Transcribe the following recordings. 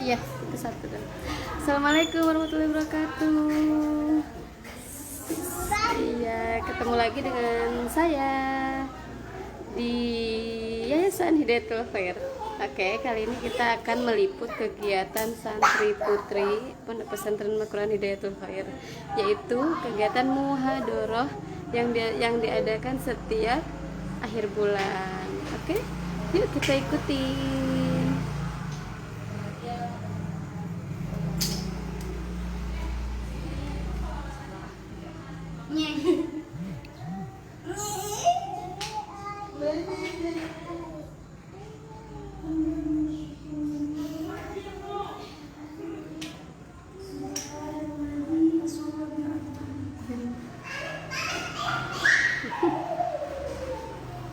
Iya, itu satu dan. Assalamualaikum warahmatullahi wabarakatuh. Iya, ketemu lagi dengan saya di Yayasan Hidayatul Khair. Oke, kali ini kita akan meliput kegiatan santri putri Pondok Pesantren Al-Quran Hidayatul Khair, yaitu kegiatan muhadharah yang diadakan setiap akhir bulan. Oke, yuk kita ikutin.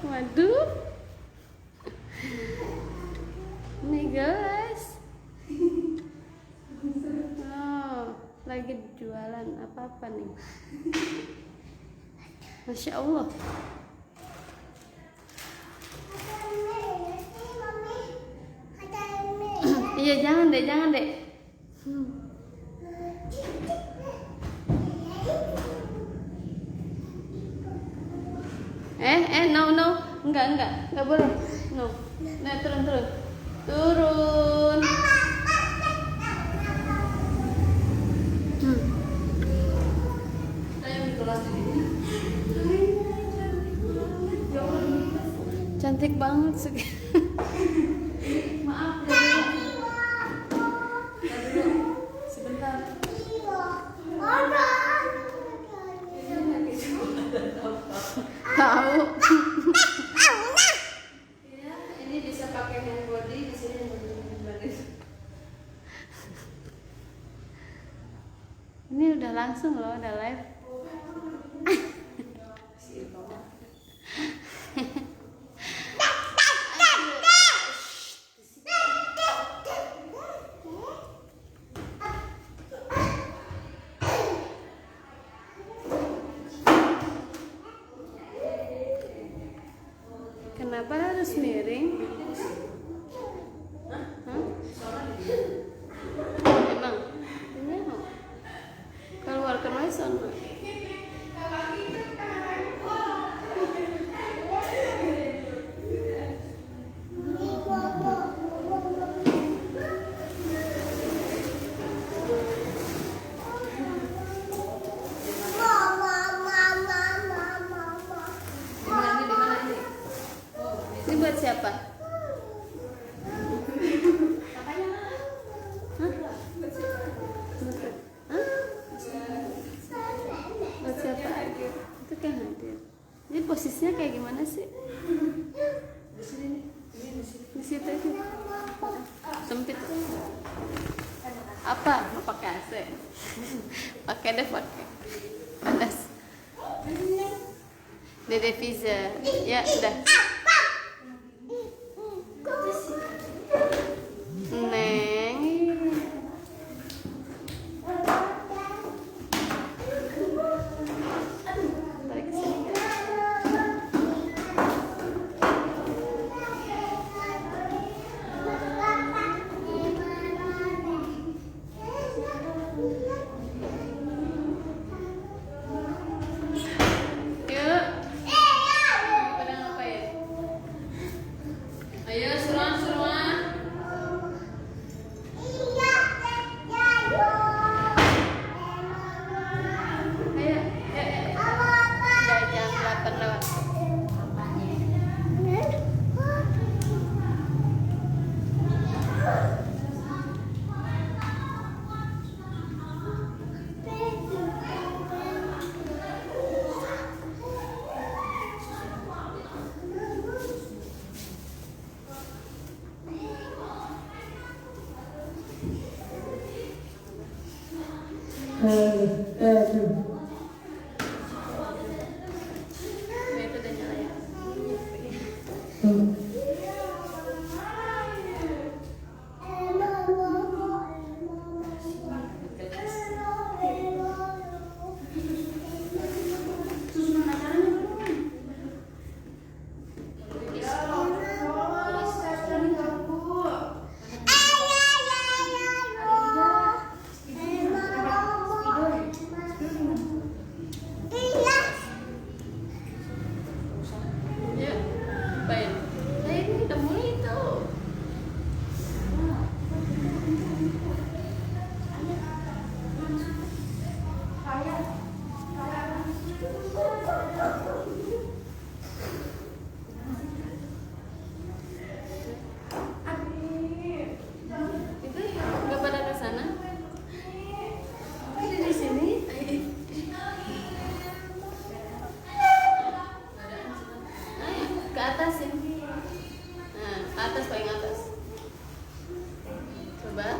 Waduh, nih guys, lagi jualan apa nih? Masya Allah. Iya, jangan dek. No, enggak boleh. No, nah turun. Cantik banget sih. Maaf ya. Sebentar. Tahu. Ya, ini bisa pakai hand body di sini. Ini udah langsung loh, udah live. Kenapa harus miring? Emang? Ini mau keluar ke sana. Ini buat siapa? Buat siapa? Itu kan hadir. Ini posisinya kayak gimana sih? Di sini. Di situ itu. Sempit. Apa? Mau pakai AC? Pakai panas. Dede Fiza. Ya, sudah. Neng, tarik sini. Yuk. Pada ngapain? coba.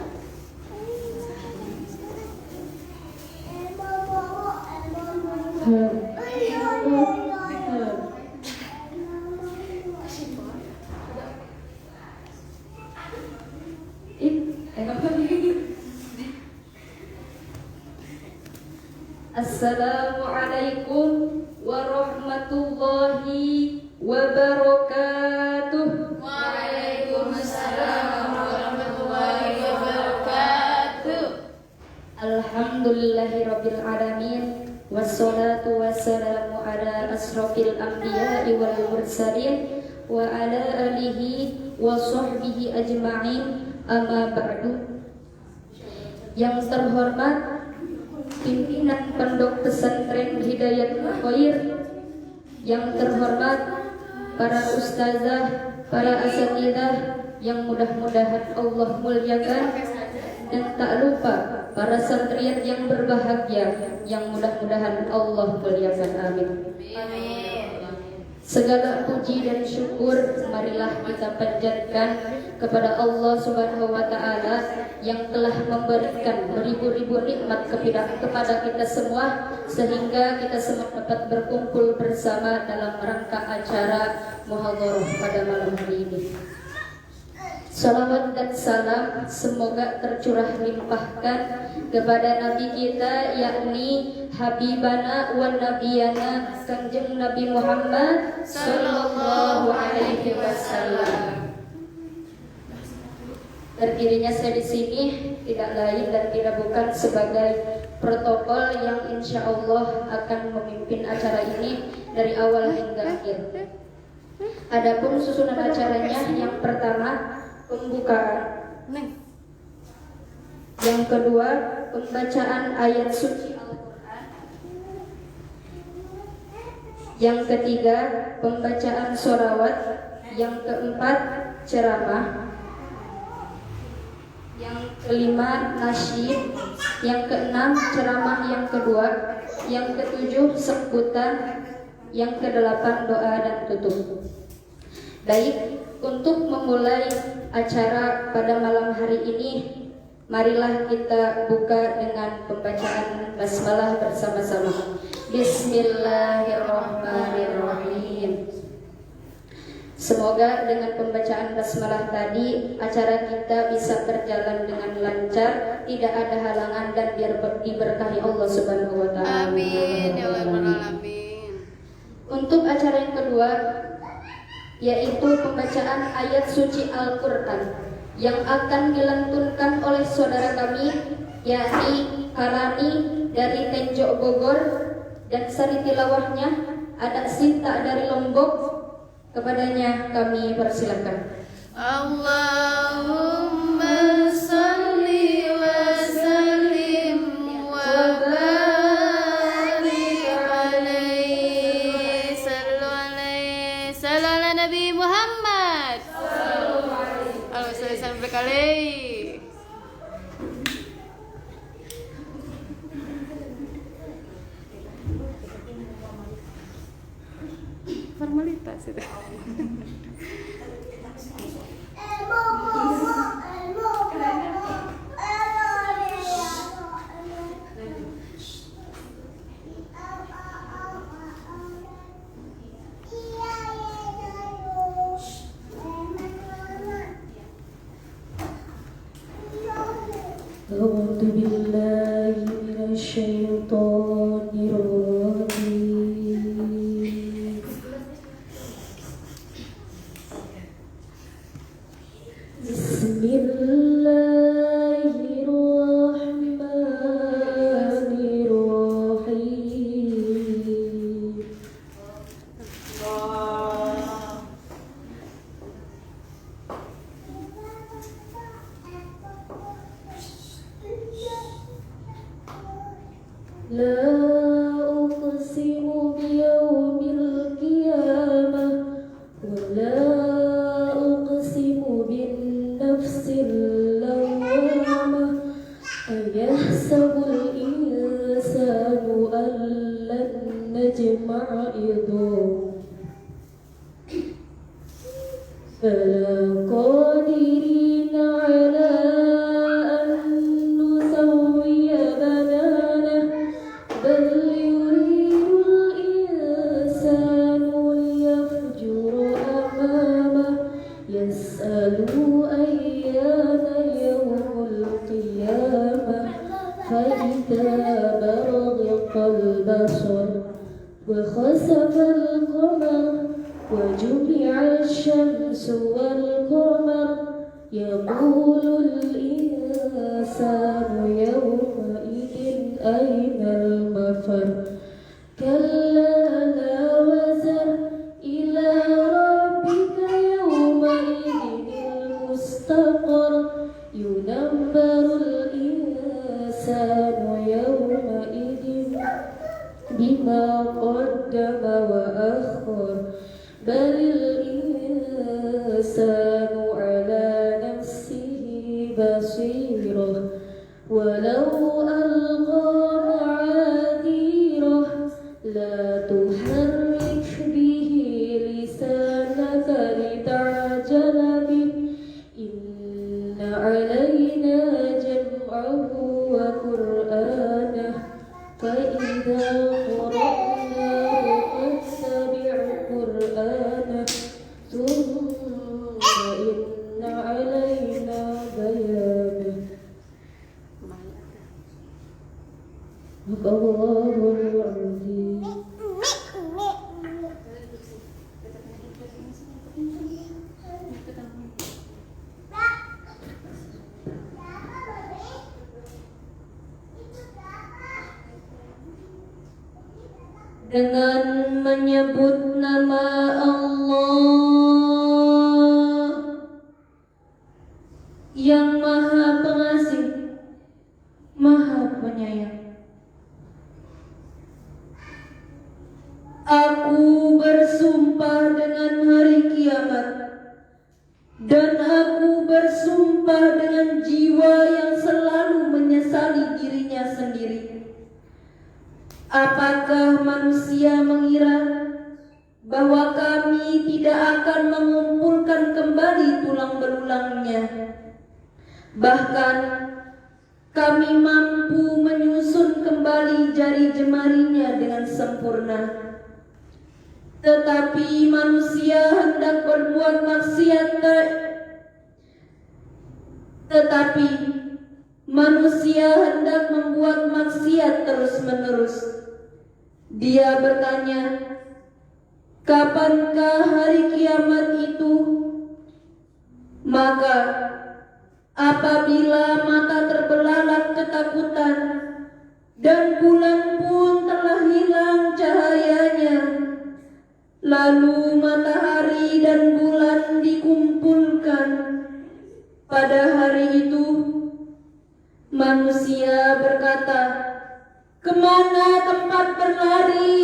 Assalamualaikum warahmatullahi wabarakatuh. Waalaikumsalam warahmatullahi wabarakatuh. Alhamdulillahirabbil alamin. Wassalatu wassalamu ala asrofil anbiya'i wal mursalin wa ala alihi wa sahbihi ajma'in. Amma ba'du. Yang terhormat pimpinan Pondok Pesantren Hidayatul Khair, yang terhormat para ustazah, para asatidzah yang mudah-mudahan Allah muliakan, dan tak lupa para santriat yang berbahagia yang mudah-mudahan Allah muliakan. Amin. Segala puji dan syukur marilah kita panjatkan kepada Allah Subhanahu wa taala yang telah memberikan beribu-ribu nikmat kepada kita semua sehingga kita semua dapat berkumpul bersama dalam rangka acara muhadharah pada malam hari ini. Salawat dan salam semoga tercurah limpahkan kepada Nabi kita, yakni Habibana wa Nabiyana Kanjeng Nabi Muhammad Sallallahu Alaihi Wasallam. Berdirinya saya di sini tidak lain dan tidak bukan sebagai protokol yang insya Allah akan memimpin acara ini dari awal hingga akhir. Adapun susunan acaranya, yang pertama pembukaan, yang kedua pembacaan ayat suci Al-Quran, yang ketiga pembacaan sholawat, yang keempat ceramah, yang kelima nasyid, yang keenam ceramah yang kedua, yang ketujuh sambutan, yang kedelapan doa dan tutup. Baik, untuk memulai acara pada malam hari ini, marilah kita buka dengan pembacaan basmalah bersama-sama. Bismillahirrahmanirrahim. Semoga dengan pembacaan basmalah tadi acara kita bisa berjalan dengan lancar, tidak ada halangan, dan biar diberkahi Allah Subhanahu wa taala. Amin ya rabbal alamin. Untuk acara yang kedua, yaitu pembacaan ayat suci Al-Quran yang akan dilantunkan oleh saudara kami, yakni Karani dari Tenjok Bogor, dan sari tilawahnya ada Sinta dari Lombok. Kepadanya kami persilakan. Allahumma salli wa sallim wa barik alaihi, sallu alaihi, sallu ala Nabi Muhammad sallallahu alaihi wasallam berkali. Formalitas itu. A'udzu billahi minasyaitonir rajim. Bismillahirrahmanirrahim. La uqsimu biyawmil qiyamah wa la uqsimu bin nafsil lawwamah ayahsabul insanu an lan najma'a idham bala qadirina ala البصر وخسف القمر وجمع الشمس والقمر يقول الإنسان يومئذ أين المفر كلا لا وزر إلى ربك يومئذ المستقر ينبأ الإنسان يومئذ بما قدم وأخر بل الإنسان على نفسه بصيرة ولو ألقى معاذيره لا تحرك به لسانك لتعجل به إن علينا جمعه وقرآنه فإذا قرأناه فاتبع قرآنه ثم إن علينا بيانه الله العظيم. Dengan menyebut nama Allah yang Maha Pengasih, Maha Penyayang. Aku bersumpah dengan hari kiamat, dan aku bersumpah dengan jiwa yang selalu menyesali dirinya sendiri. Apakah manusia mengira bahwa kami tidak akan mengumpulkan kembali tulang belulangnya? Bahkan kami mampu menyusun kembali jari jemarinya dengan sempurna. Tetapi manusia hendak berbuat maksiat manusia hendak membuat maksiat terus-menerus. Dia bertanya, kapankah hari kiamat itu? Maka apabila mata terbelalak ketakutan dan bulan pun telah hilang cahayanya, lalu matahari dan bulan dikumpulkan, pada hari itu manusia berkata, kemana tempat berlari?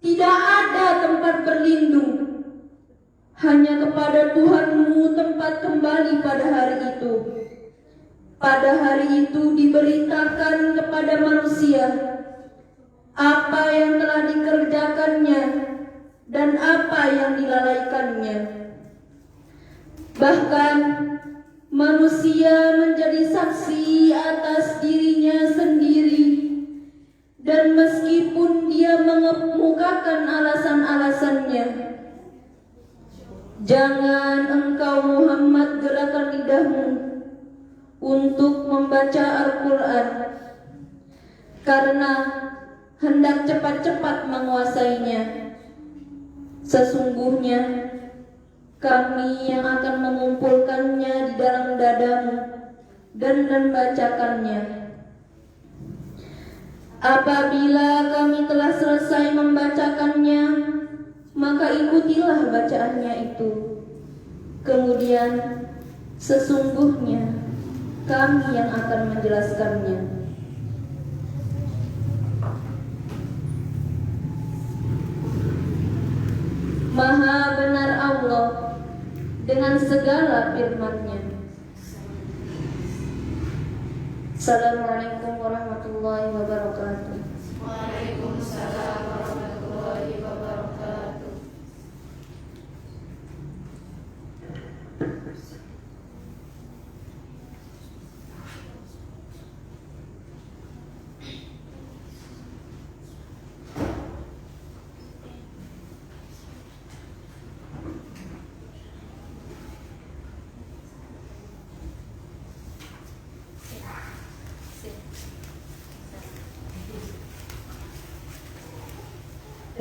Tidak ada tempat berlindung. Hanya kepada Tuhanmu tempat kembali pada hari itu. Pada hari itu diberitakan kepada manusia apa yang telah dikerjakannya dan apa yang dilalaikannya. Bahkan manusia menjadi saksi atas dirinya sendiri, dan meskipun dia mengemukakan alasan-alasannya, jangan engkau Muhammad gerakan lidahmu untuk membaca Al-Quran, karena hendak cepat-cepat menguasainya. Sesungguhnya kami yang akan mengumpulkannya di dalam dadamu dan membacakannya. Apabila kami telah selesai membacakannya, maka ikutilah bacaannya itu. Kemudian sesungguhnya kami yang akan menjelaskannya. Maha benar Allah dengan segala firman-Nya. Assalamualaikum warahmatullahi wabarakatuh. Waalaikumsalam warahmatullahi wabarakatuh.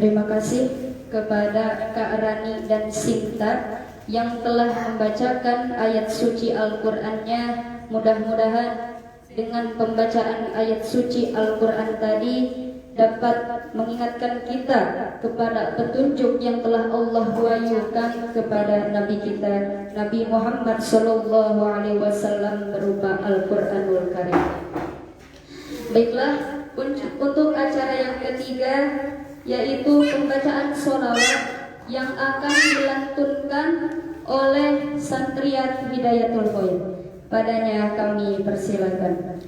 Terima kasih kepada Kak Rani dan Sinta yang telah membacakan ayat suci Al-Qur'annya. Mudah-mudahan dengan pembacaan ayat suci Al-Qur'an tadi dapat mengingatkan kita kepada petunjuk yang telah Allah wahyukan kepada Nabi kita Nabi Muhammad sallallahu alaihi wasallam berupa Al-Qur'anul Karim. Baiklah, untuk acara yang ketiga yaitu pembacaan sholawat yang akan dilantunkan oleh Santriat Hidayatul Khair. Padanya kami persilakan.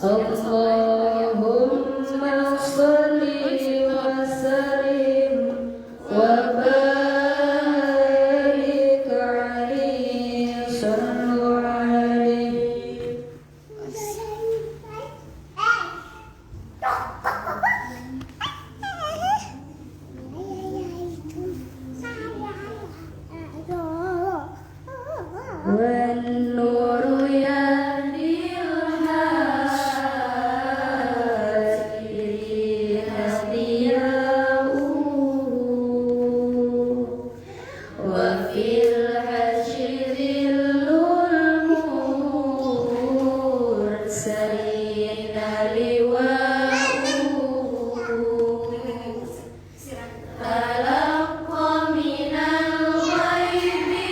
Allahumma sholli wa sallim wa barik alaihi sallu alaihi. Wan nuru yahdil hadi hadiyau wa fil hasyiril mursalin liwa'u talaqqa minal ghaibi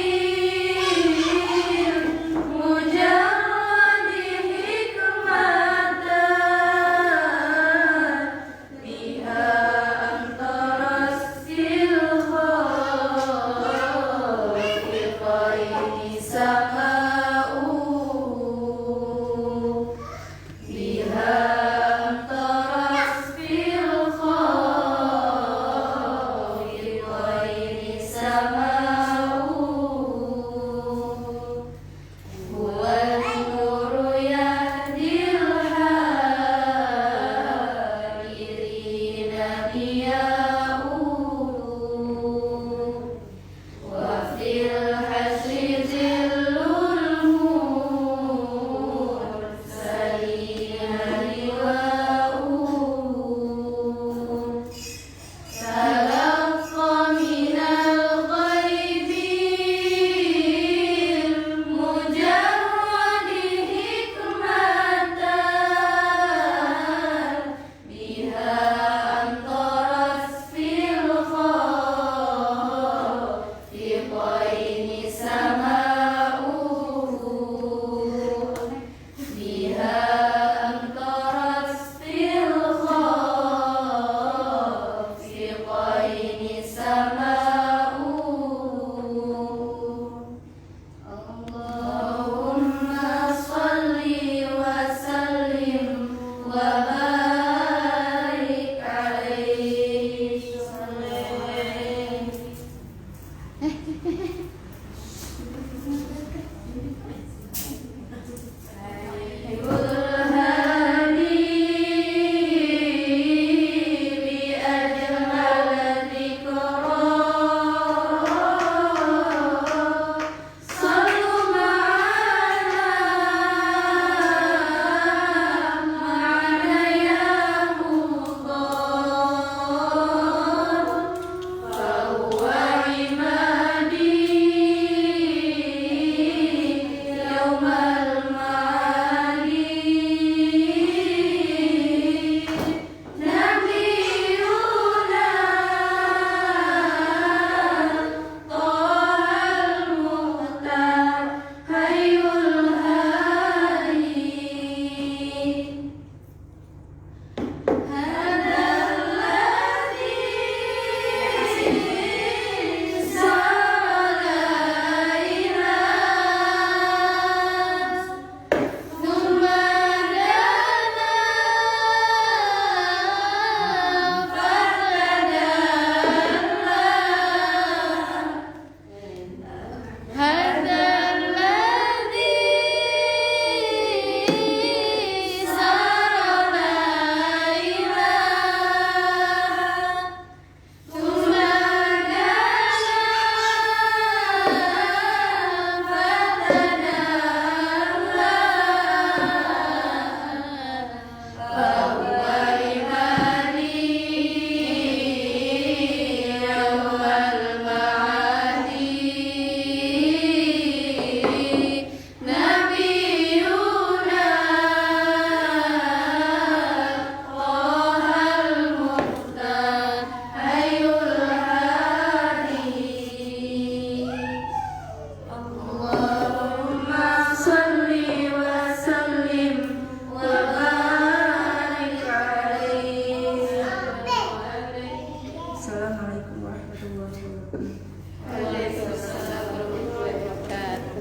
Waalaikumsalam warahmatullahi wabarakatuh.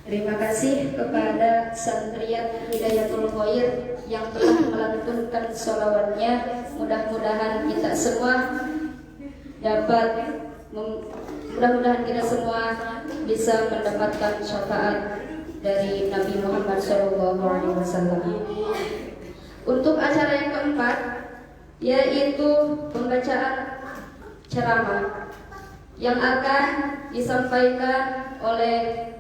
Terima kasih kepada Santriat Hidayatul Khair yang telah melantunkan sholawatnya. Mudah-mudahan kita semua mudah-mudahan kita semua bisa mendapatkan syafaat dari Nabi Muhammad SAW. Untuk acara yang keempat, yaitu pembacaan ceramah yang akan disampaikan oleh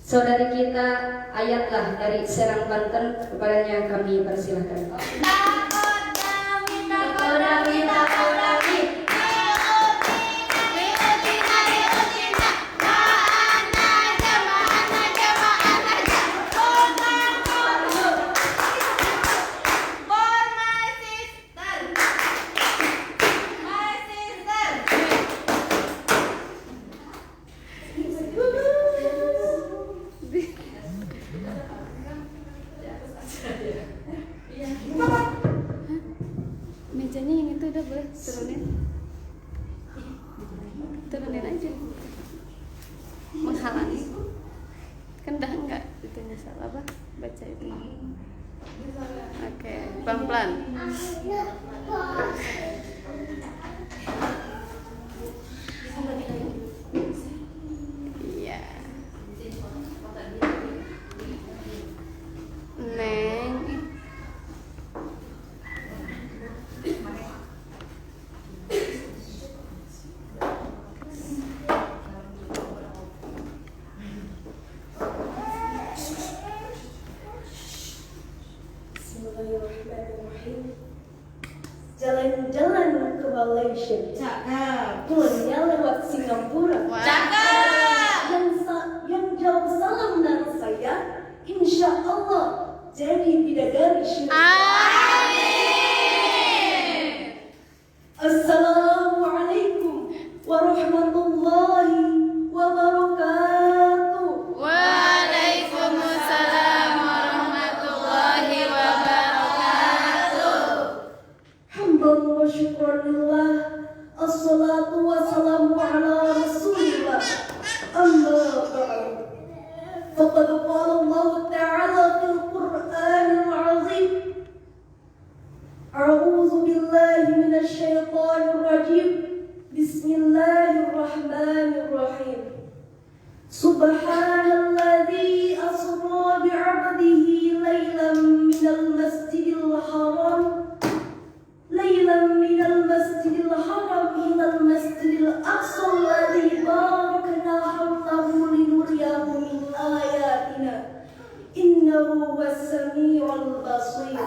saudari kita Ayatlah dari Serang Banten. Kepadanya kami persilahkan. Mejanya yang itu udah boleh turunin aja, menghalangi kan dah enggak itunya salah apa baca itu. Oke, pelan-pelan. Iya. Neng. Bismillahirrahmanirrahim. Jalan-jalan ke Malaysia, pulangnya lewat Singapura. Yang jawab salam dari saya, insya Allah jadi bidadari syurga. Assalamualaikum warahmatullahi wabarakatuh. Waalaikumsalam warahmatullahi wabarakatuh. Hamdan wa syukranillah. Assalatu wassalamu ala rasulillah. Amma ba'd. Faqad qala Allah ta'ala fil Qur'anil 'azim. A'udzu billahi minasy syaithanir rajim. Bismillahirrahmanirrahim. Subhanalladzi asra bi'abdihi laylan minal masjidil haram ilal masjidil aqsa alladzi barakna hawlahu linuriyahu min ayatina innahu was-sami'ul basir.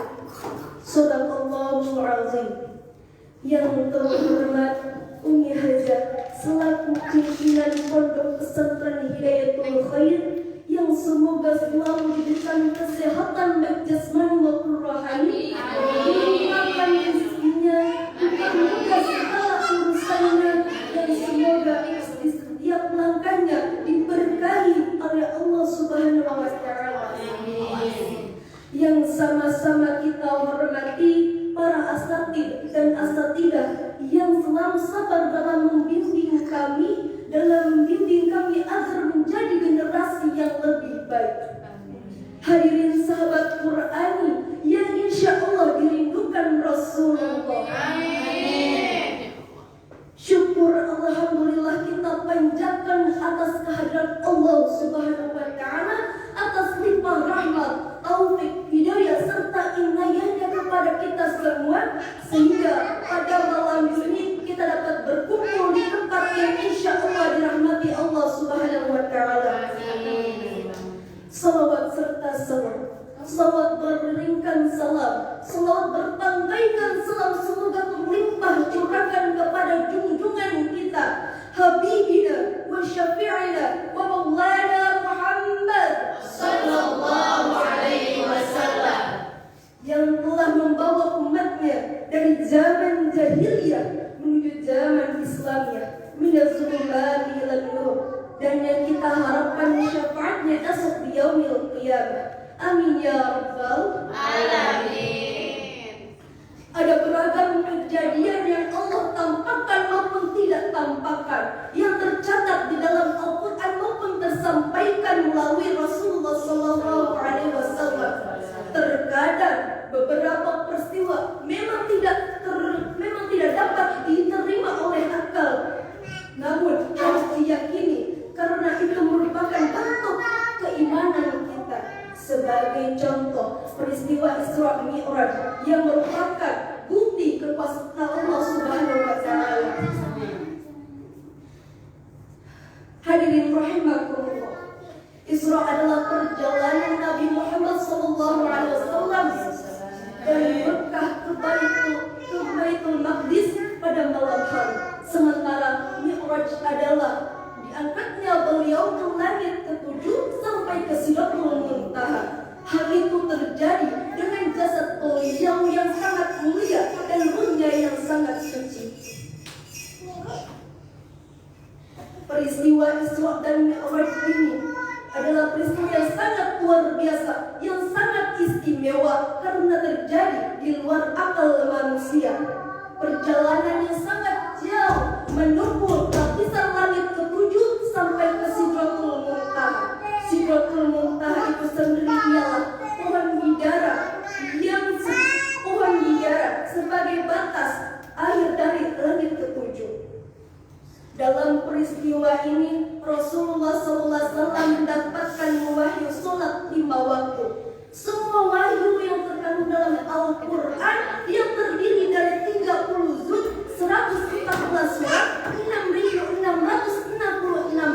Shadaqallahul azim. Yang terhormat Umi Haja selaku pimpinan Pondok Pesantren Hidayatul Khair, yang semoga selalu diberikan kesehatan baik jasmani maupun rohani, dimurahkan rezekinya, dipermudah segala urusannya, dan semoga di setiap langkahnya diberkahi oleh Allah Subhanahu wa Ta'ala. Yang sama-sama kita hormati para asatid dan asatidah yang selalu sabar dalam membimbing kami agar menjadi generasi yang lebih baik. Hadirin sahabat Qur'ani yang insya Allah dirindukan Rasulullah. Syukur alhamdulillah kita panjatkan atas kehadiran Allah Subhanahu wa Ta'ala, atas limpah rahmat, taufik, hidayah serta inayahnya kepada kita semua, sehingga pada malam ini kita dapat berkumpul di tempat yang insya Allah dirahmati Allah Subhanahu wa Ta'ala. Salawat serta salam, salawat beringkan salam, salawat bertambahkan salam semoga berlimpah curahkan kepada junjungan kita, Habibina wa Syafi'ina wa Maulana Muhammad sallallahu alaihi wasallam, yang telah membawa umatnya dari zaman jahiliyah menuju zaman Islamiyah, minaz zulumati ilal nur, dan yang kita harapkan syafaatnya esok di yaumil qiyamah. Amin ya rabbal alamin. Ada beragam kejadian yang Allah tampakkan maupun tidak tampakkan, yang tercatat di dalam Al-Quran maupun tersampaikan melalui Rasulullah SAW. Terkadang beberapa peristiwa memang tidak dapat diterima oleh akal, namun harus diyakini karena itu merupakan bentuk keimanan kita. Sebagai contoh, peristiwa Isra Mi'raj yang merupakan bukti kekuasaan Allah Subhanahu wa taala. Hadirin rahimakumullah. Isra adalah perjalanan Nabi Muhammad SAW dari Mekah ke Baitul Maqdis pada malam hari. Sementara Mi'raj adalah diangkatnya beliau ke langit ketujuh sampai ke Sidratul Muntaha. Hal itu terjadi dengan jasad beliau yang sangat mulia dan ruhnya yang sangat suci. Peristiwa Isra dan Mi'raj ini adalah peristiwa yang sangat luar biasa, yang sangat istimewa karena terjadi di luar akal manusia. Perjalanan yang sangat jauh menuju lapisan langit ketujuh sampai ke Sidratul Muntaha. Sidratul Muntaha itu sendiri ialah pohon bidara sebagai batas air dari langit ketujuh. Dalam peristiwa ini Rasulullah SAW mendapatkan wahyu sholat 5 waktu. Semua wahyu yang terkandung dalam Al-Quran yang terdiri dari 30 juz, 114 surat, 6.666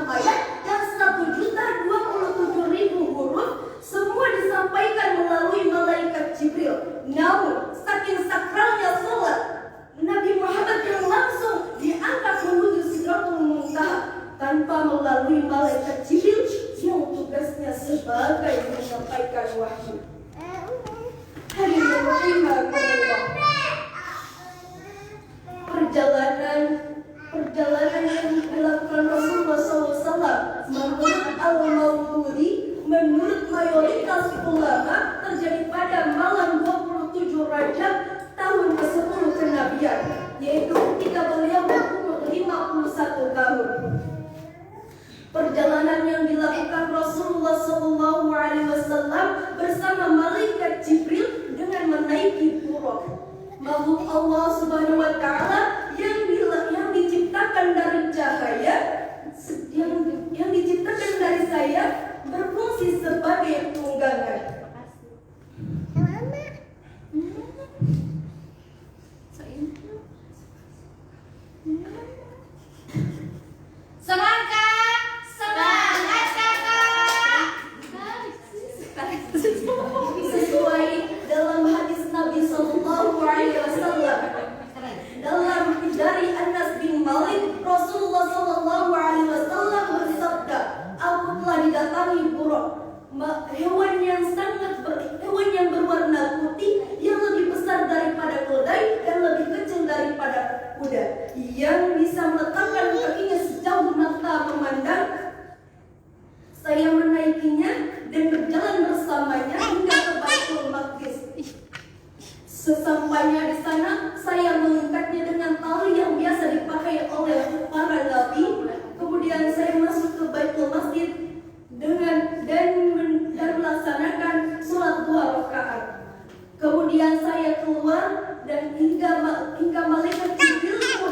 ayat, dan 1.027.000 huruf, semua disampaikan melalui malaikat Jibril. Namun, saking sakralnya sholat, Nabi Muhammad yang langsung diangkat menuju Sidratul Muntaha tanpa melalui malaikat Jibril yang tugasnya sebagai menyampaikan wahyu. Hadirin rahimakumullah. Perjalanan yang dilakukan Rasulullah SAW menurut Al-Maududi, menurut mayoritas ulama, terjadi pada malam 27 Rajab tahun ke-10 kenabian, yaitu ketika beliau berumur 51 tahun. Perjalanan yang dilakukan Rasulullah SAW bersama malaikat Jibril dengan menaiki buraq, makhluk Allah Subhanahu wa taala yang diciptakan dari cahaya, yang diciptakan dari saya, berfungsi sebagai tunggangan. Sesuai dalam hadis Nabi SAW, dalam dari Anas bin Malik, Rasulullah SAW bersabda, "Aku telah didatangi buraq, hewan yang berwarna putih, yang lebih besar daripada keledai dan lebih kecil daripada kuda, yang bisa meletakkan kakinya sejauh mata memandang. Saya menaikinya dan berjalan bersamanya hingga ke Baitul Maqdis. Sesampainya di sana, saya mengikatnya dengan tali yang biasa dipakai oleh para nabi. Kemudian saya masuk ke Baitul Masjid dan melaksanakan sholat 2 rakaat. Kemudian saya keluar dan hingga malaikat Jibril pun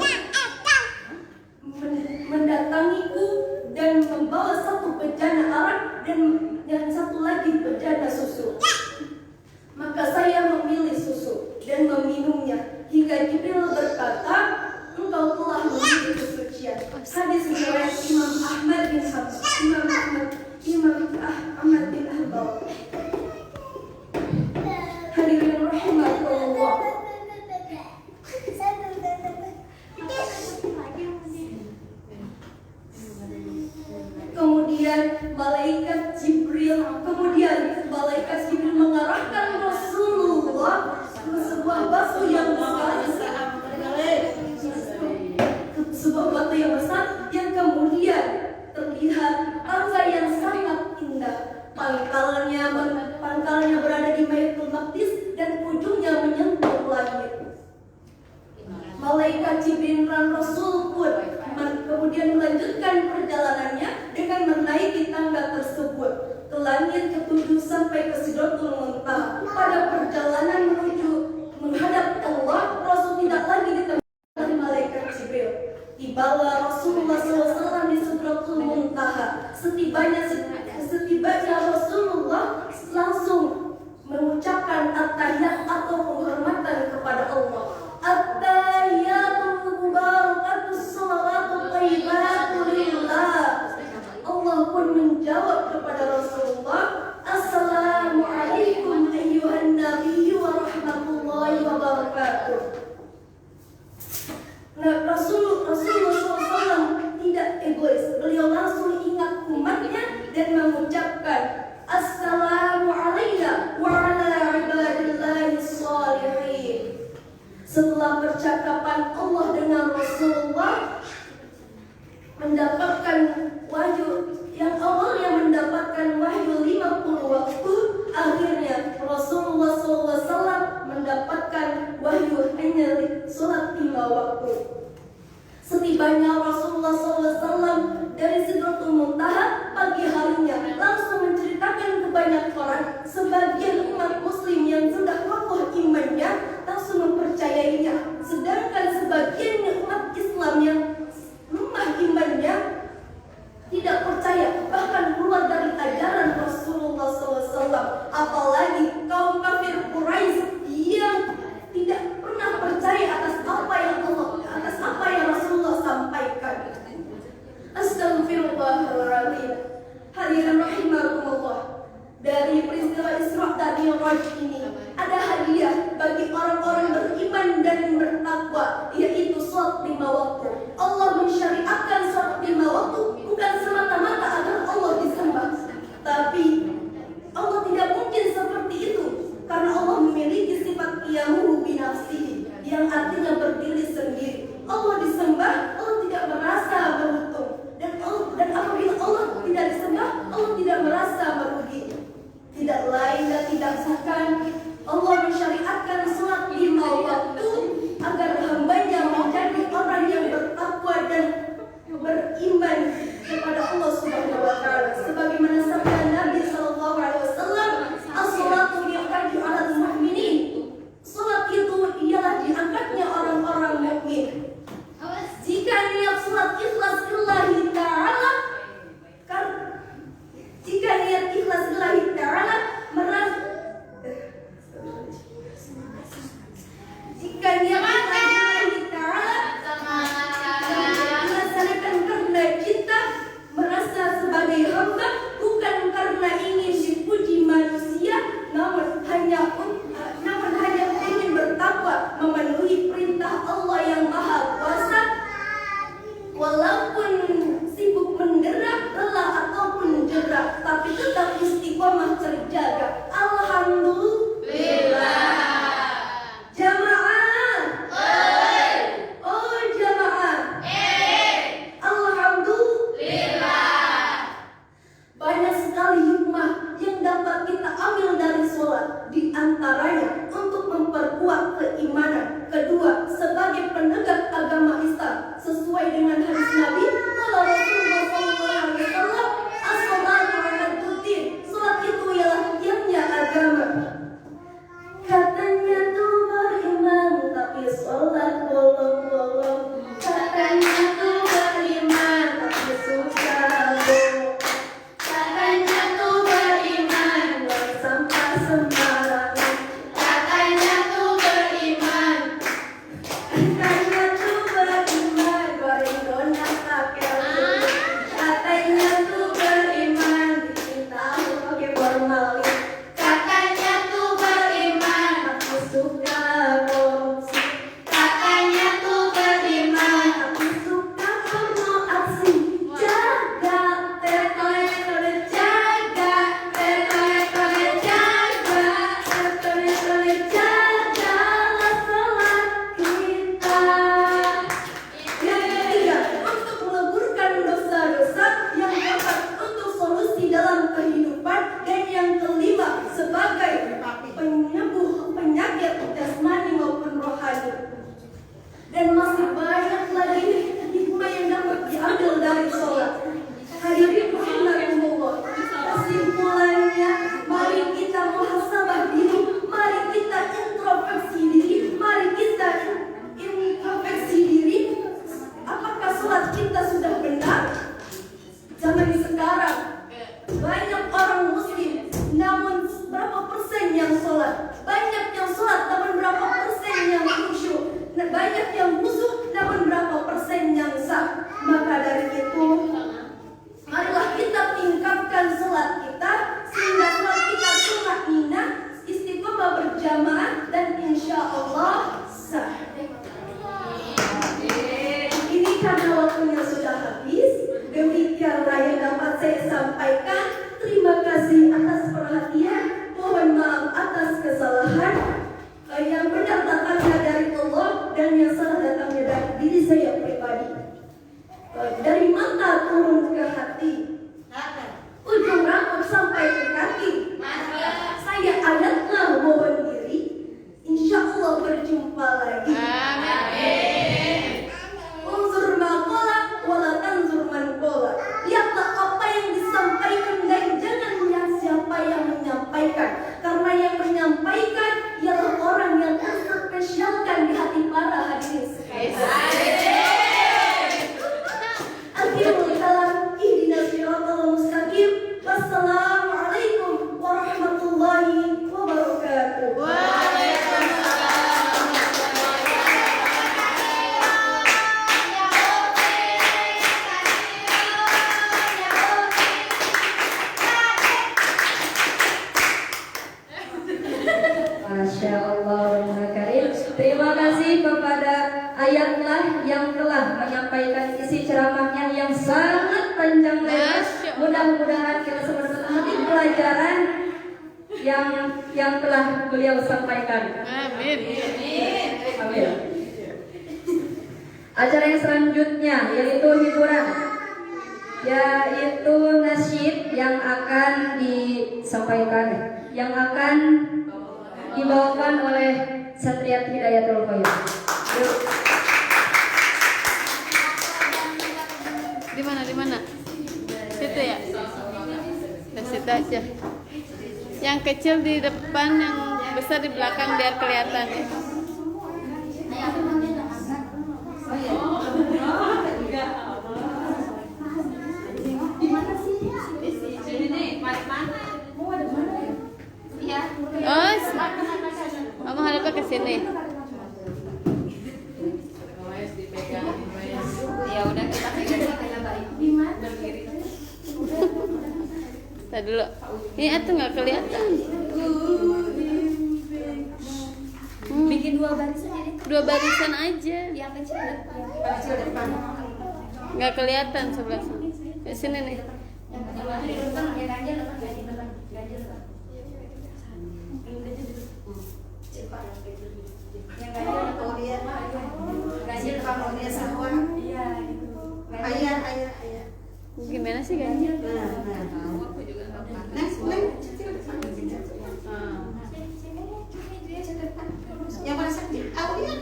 mendatangiku dan membawa satu bejana arak dan satu lagi bejana susu. Maka saya memilih susu dan meminumnya hingga Jibril berkata, "Engkau telah memilih kesucian." Hadis riwayat Imam Ahmad bin Hanbal. Hadirin rahimakumullah. Kemudian malaikat Jibril mengarahkan Rasulullah ke sebuah batu yang besar, yang kemudian terlihat tangga yang sangat indah. Pangkalnya malaikat Jibril dan Rasul pun kemudian melanjutkan perjalanannya dengan menaiki tangga tersebut ke langit ketujuh sampai ke Sidratul Muntaha. Pada perjalanan menuju menghadap Allah, Rasul tidak lagi ditemani oleh malaikat Jibril. Tibalah Rasulullah SAW di Sidratul Muntaha. Setibanya Rasulullah langsung mengucapkan at-tahiyat atau penghormatan kepada Allah. At-tahiyatul mubarakatus shalawatut thayyibatu lillah. Allah pun menjawab kepada Rasulullah, Assalamualaikum ayyuhan nabiyyu wa rahmatullahi wa barakatuh. Nah, Rasulullah SAW tidak egois. Beliau langsung ingat umatnya dan mengucapkan Assalamu alayna wa ala ibadillahi shalihin. Setelah percakapan Allah dengan Rasulullah mendapatkan wahyu yang awalnya mendapatkan wahyu 50 waktu, akhirnya Rasulullah SAW mendapatkan wahyu hanya sholat 5 waktu. Setibanya Rasulullah SAW dari Sidratul Muntaha, pagi harinya langsung menceritakan ke banyak orang. Sebagian umat muslim yang sudah kokoh imannya langsung mempercayainya, sedangkan sebagian umat Islam yang lemah imannya tidak percaya, bahkan keluar dari ajaran Rasulullah SAW. Apalagi kaum kafir Quraisy yang tidak pernah percaya atas apa yang Rasulullah sampaikan. Astagfirullahaladzim. Hadirin rahimakumullah. Dari peristiwa Isra dan Mi'raj ini ada hadiah bagi orang-orang beriman dan bertakwa, yaitu sholat 5 waktu. Allah mensyariatkan sholat 5 waktu bukan semata-mata agar Allah disembah, tapi Allah tidak mungkin seperti itu, karena Allah memiliki sifat qiyamuhu binafsihi, yang artinya berdiri sendiri. Allah disembah, Allah tidak merasa beruntung, dan apabila Allah tidak disembah, Allah tidak merasa merugi. Tidak lain dan tidak bukan, Allah mensyariatkan sholat 5 waktu agar hambanya menjadi orang yang bertakwa dan beriman kepada Allah Subhanahu wa Ta'ala. Sebagaimana sabda Nabi SAW, as-sholatu bi'aqdi 'alal mu'minin. Sholat itu ialah diangkatnya orang-orang mukmin. Jika niat sholat ikhlas lillahi ta'ala, jika niat ikhlas lillahi ta'ala jika niat lillahi ta'ala melaksanakan karena cinta, merasa sebagai hamba, bukan karena ingin dipuji manusia, namun hanya ingin bertakwa, memenuhi perintah Allah yang Maha Kuasa, walaupun sibuk mendera, lelah ataupun jerah, tapi tetap istiqomah terjaga. Alhamdulillah. Jamaah. Oh jamaah. Alhamdulillah. Banyak sekali hikmah yang dapat kita ambil dari sholat. Di antaranya untuk memperkuat keimanan. Kedua, sebagai penegak agama Islam sesuai dengan hadis Nabi kalau Rasulullah SAW, as-sholatu 'aladdin. Sholat itu ialah tiangnya agama. Katanya tuh beriman tapi sholat bolong-bolong. Katanya tuh beriman tapi suka bohong. Katanya tuh beriman buang sampah sembarangan. Katanya tuh beriman. Katanya tuh beriman goreng donat pakai oven. Katanya tuh beriman bikin tahu pakai formalin. Katanya tuh beriman aku suka korupsi. Katanya tuh beriman aku suka porno aksi. Jaga tetole-tole, jaga tetole-tole, jaga tetole-tole, jagalah sholat kita. Yang ketiga, untuk meleburkan dosa-dosa yang dapat untuk solusi dalam kehidupan. Dan yang kelima, sebagai penyembuh penyakit jasmani maupun rohani. Dan masih saya sampaikan. Terima kasih atas perhatian. Mohon maaf atas kesalahan. Yang benar datangnya dari Allah dan yang salah datangnya dari diri saya pribadi. Dari mata turun ke hati, ujung rambut sampai ke kaki. Saya adatlah mohon diri. Insya Allah berjumpa lagi. Unzur maqala wala tanzur man qala. Lihatlah apa yang disampaikan dan jangan melihat siapa yang menyampaikan. Karena yang menyampaikan ialah orang yang terspesialkan di hati para hadirin sekalian. Akhirul kalam, ihdinas siratal mustaqim. Wassalamualaikum warahmatullahi wabarakatuh. Masya Allah, Karim. Terima kasih kepada Ayatlah yang telah menyampaikan isi ceramahnya yang sangat panjang lebar. Mudah-mudahan kita semua dapat mengambil pelajaran yang telah beliau sampaikan. Amin. Amin. Acara yang selanjutnya yaitu hiburan, yaitu nasyid yang akan disampaikan, yang akan dibawakan oleh Satriat Hidayatul Qayyum. Di mana? Situ ya? Di situ aja. Yang kecil di depan, yang besar di belakang biar kelihatan ya. Oh, kamu hadapnya ke sini. Ya udah kita Tadi dulu. Ini atuh nggak kelihatan. bikin dua barisan ini. Dua barisan aja. Yang kecil depan. Nggak kelihatan sebelah sini. Di sini nih. Yang depan di depan, yang ganjil depan, ganjil depan. Yang ganjil depan mau dia semua. Iya. Ayah. Gimana sih ganjil? Yang mana sakit? Aku lihat.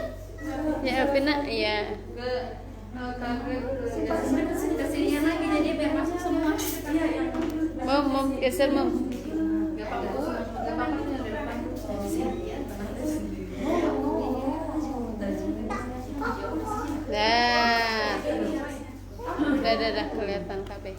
Ya Elvina, iya. Kesinian lagi jadi biar masuk semua. Mau geser mau. Dah kelihatan kabeh.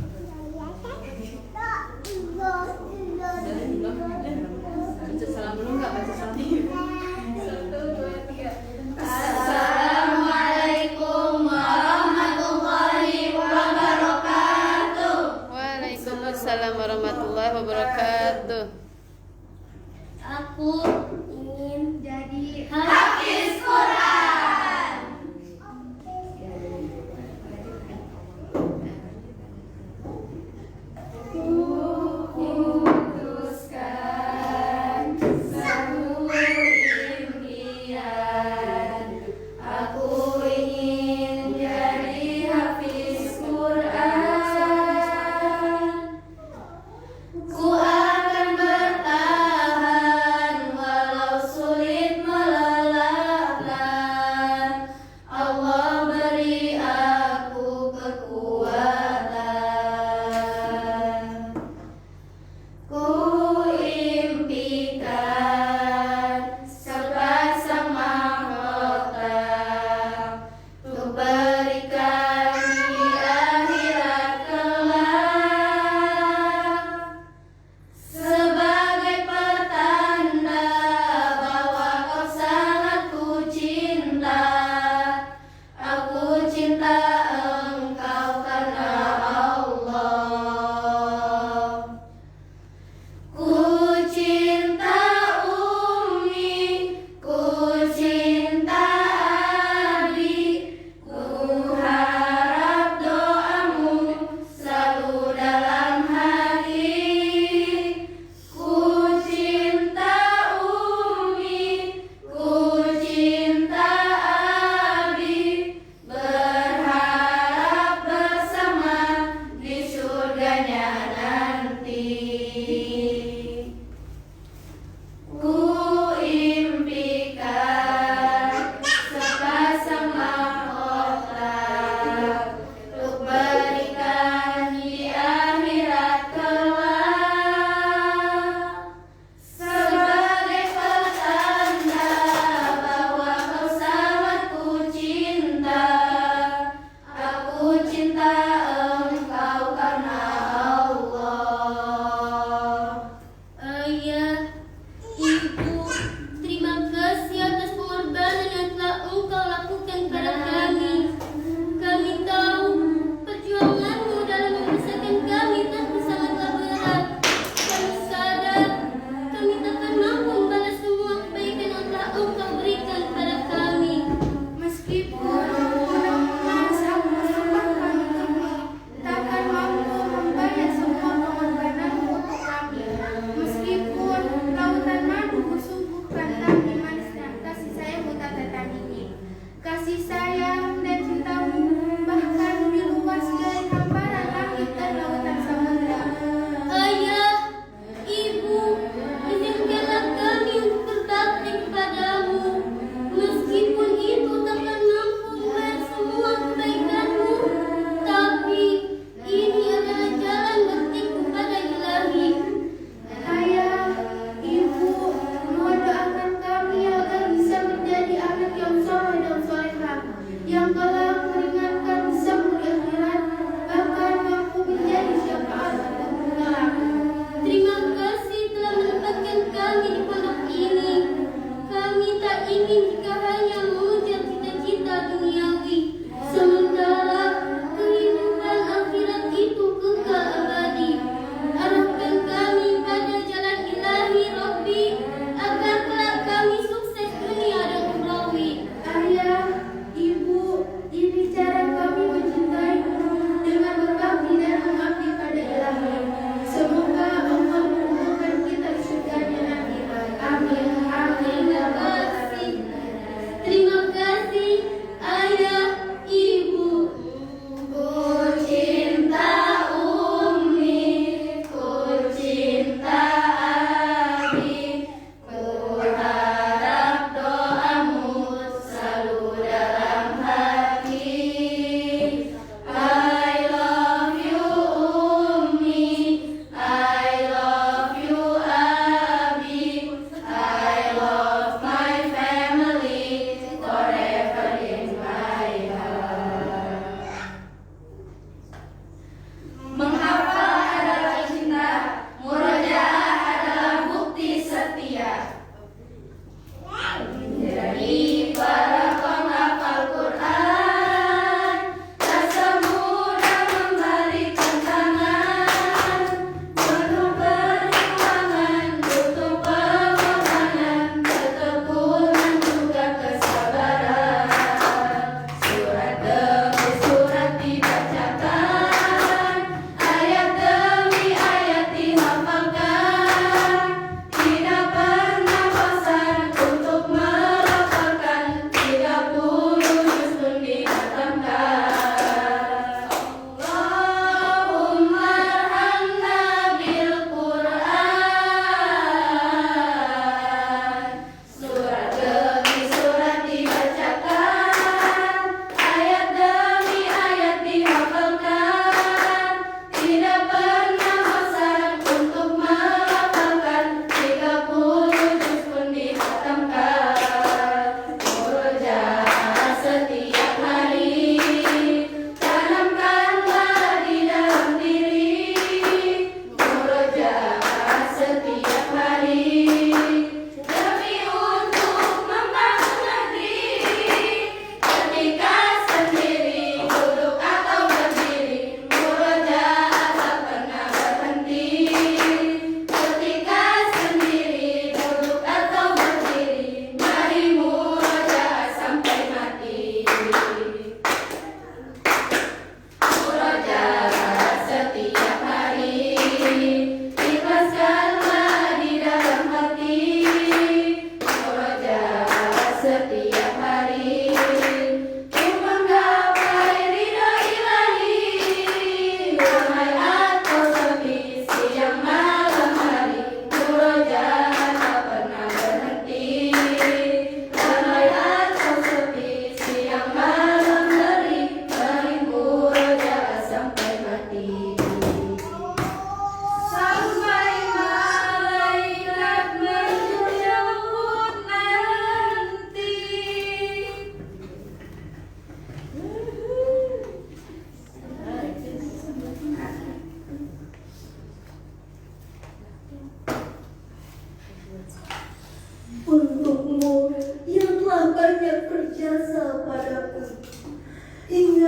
Salam dulu enggak baca salam? 1, 2, 3. Assalamualaikum warahmatullahi wabarakatuh. Waalaikumsalam warahmatullahi wabarakatuh. Aku ingin jadi hafiz Quran. Putuskan satu impian. Aku ingin jadi hafiz Quran. Ku akan bertahan walau sulit melelahkan. Allah beri aku kekuatan. Ku impikan sepasang mahkota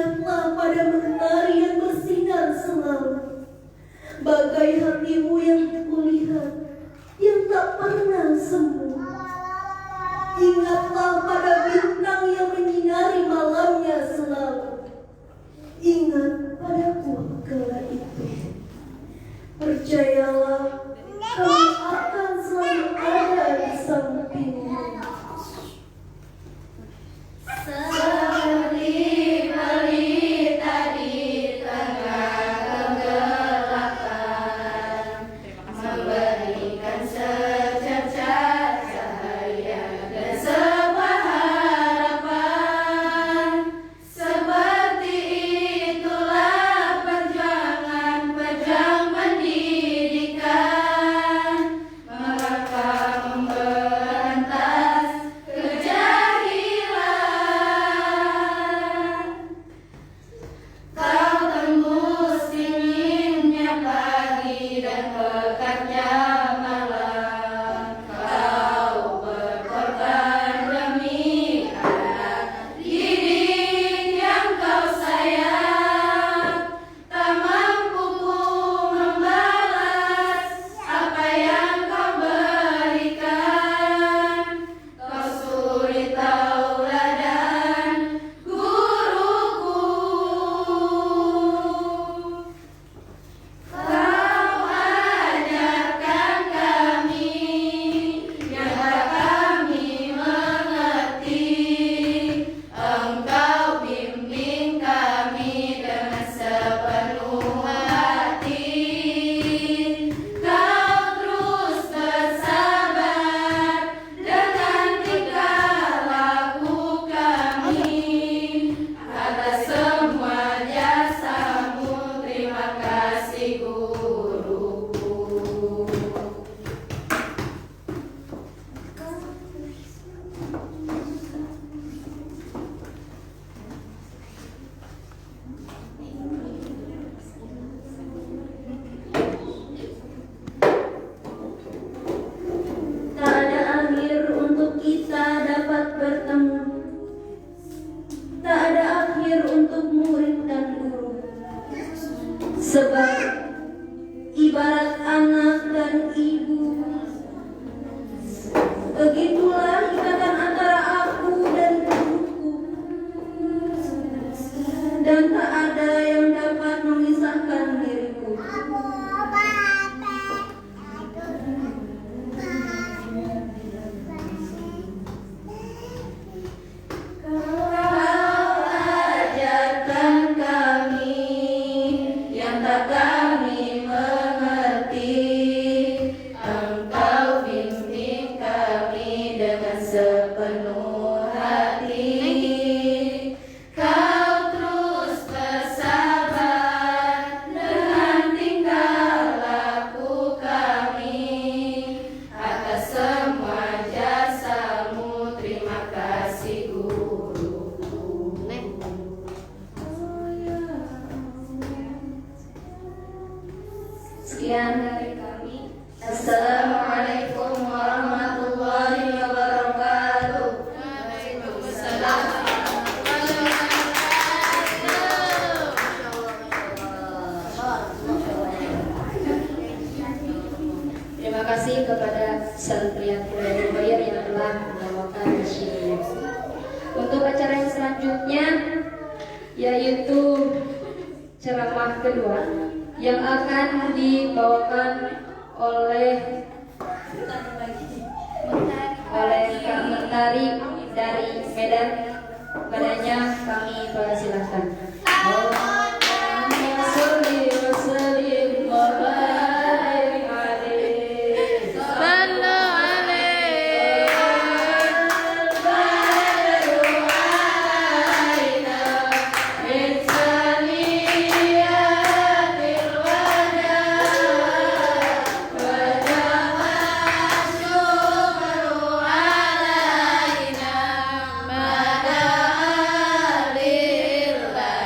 Ingatlah pada mentari yang bersinar selalu, bagai hatimu yang kulihat, yang tak pernah semu. Ingatlah pada bintang yang menyinari malamnya selalu. Ingat padaku kala itu. Percayalah, kami akan selalu ada di sampingmu. Seperti pelita di tengah kegelapan, memberikan secercah cahaya dan sebuah harapan. Seperti itulah perjuangan pejuang pendidikan, melangkah memberantas kejahilan. Kau tembus dinginnya pagi dan pekatnya malam. Kau berkorban demi anak didik yang kau sayang. Tak mampu ku membalas apa yang kau berikan. Kau suri tauladan guruku. Kau ajarkan kami yang tak kami mengerti. Engkau bimbing kami dengan sepenuh hati. Kau terus bersabar dengan tingkah laku kami. Atas semua jasamu, terima kasih guruku. Tak ada akhir untuk kita dapat bertemu. Tak ada akhir untuk murid dan guru. Sebab ibarat anak dan ibu, begitulah ikatan antara aku dan guruku. Dan tak ada yang dapat memisahkan diriku. Kau ajarkan kami yang tak kami mengerti. Engkau bimbing kami dengan sepenuh hati. Kau terus bersabar dengan tingkah laku kami. Atas semua jasamu, terima kasih guruku. Sekian dari kami. Assalamualaikum warahmatullahi wabarakatuh. Waalaikumsalam. Terima kasih kepada Santrian Kuliah Bayar yang telah membawakan nasyid. Untuk acara yang selanjutnya yaitu ceramah kedua yang akan dibawakan oleh Kak Mentari dari Medan. Padanya kami persilahkan. Allahumma sholli wa sallim wa barik alaihi. Sallu alaihi. Al-badru alaina min saniyatil wada wa jama'a syukru alaina mada'a lillahi.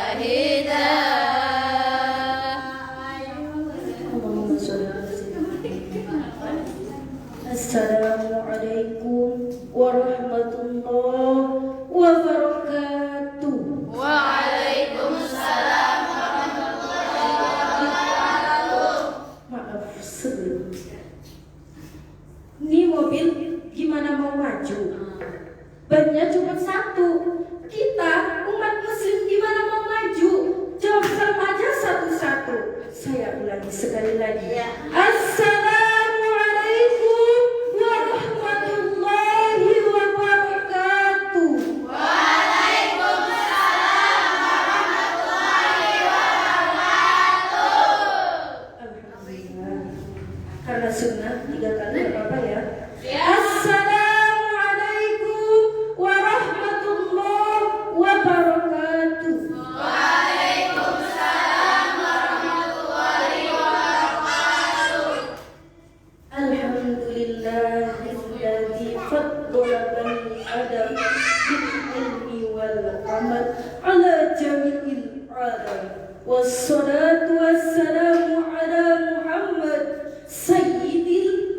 على جميع العالم والصلاة والسلام على محمد سيد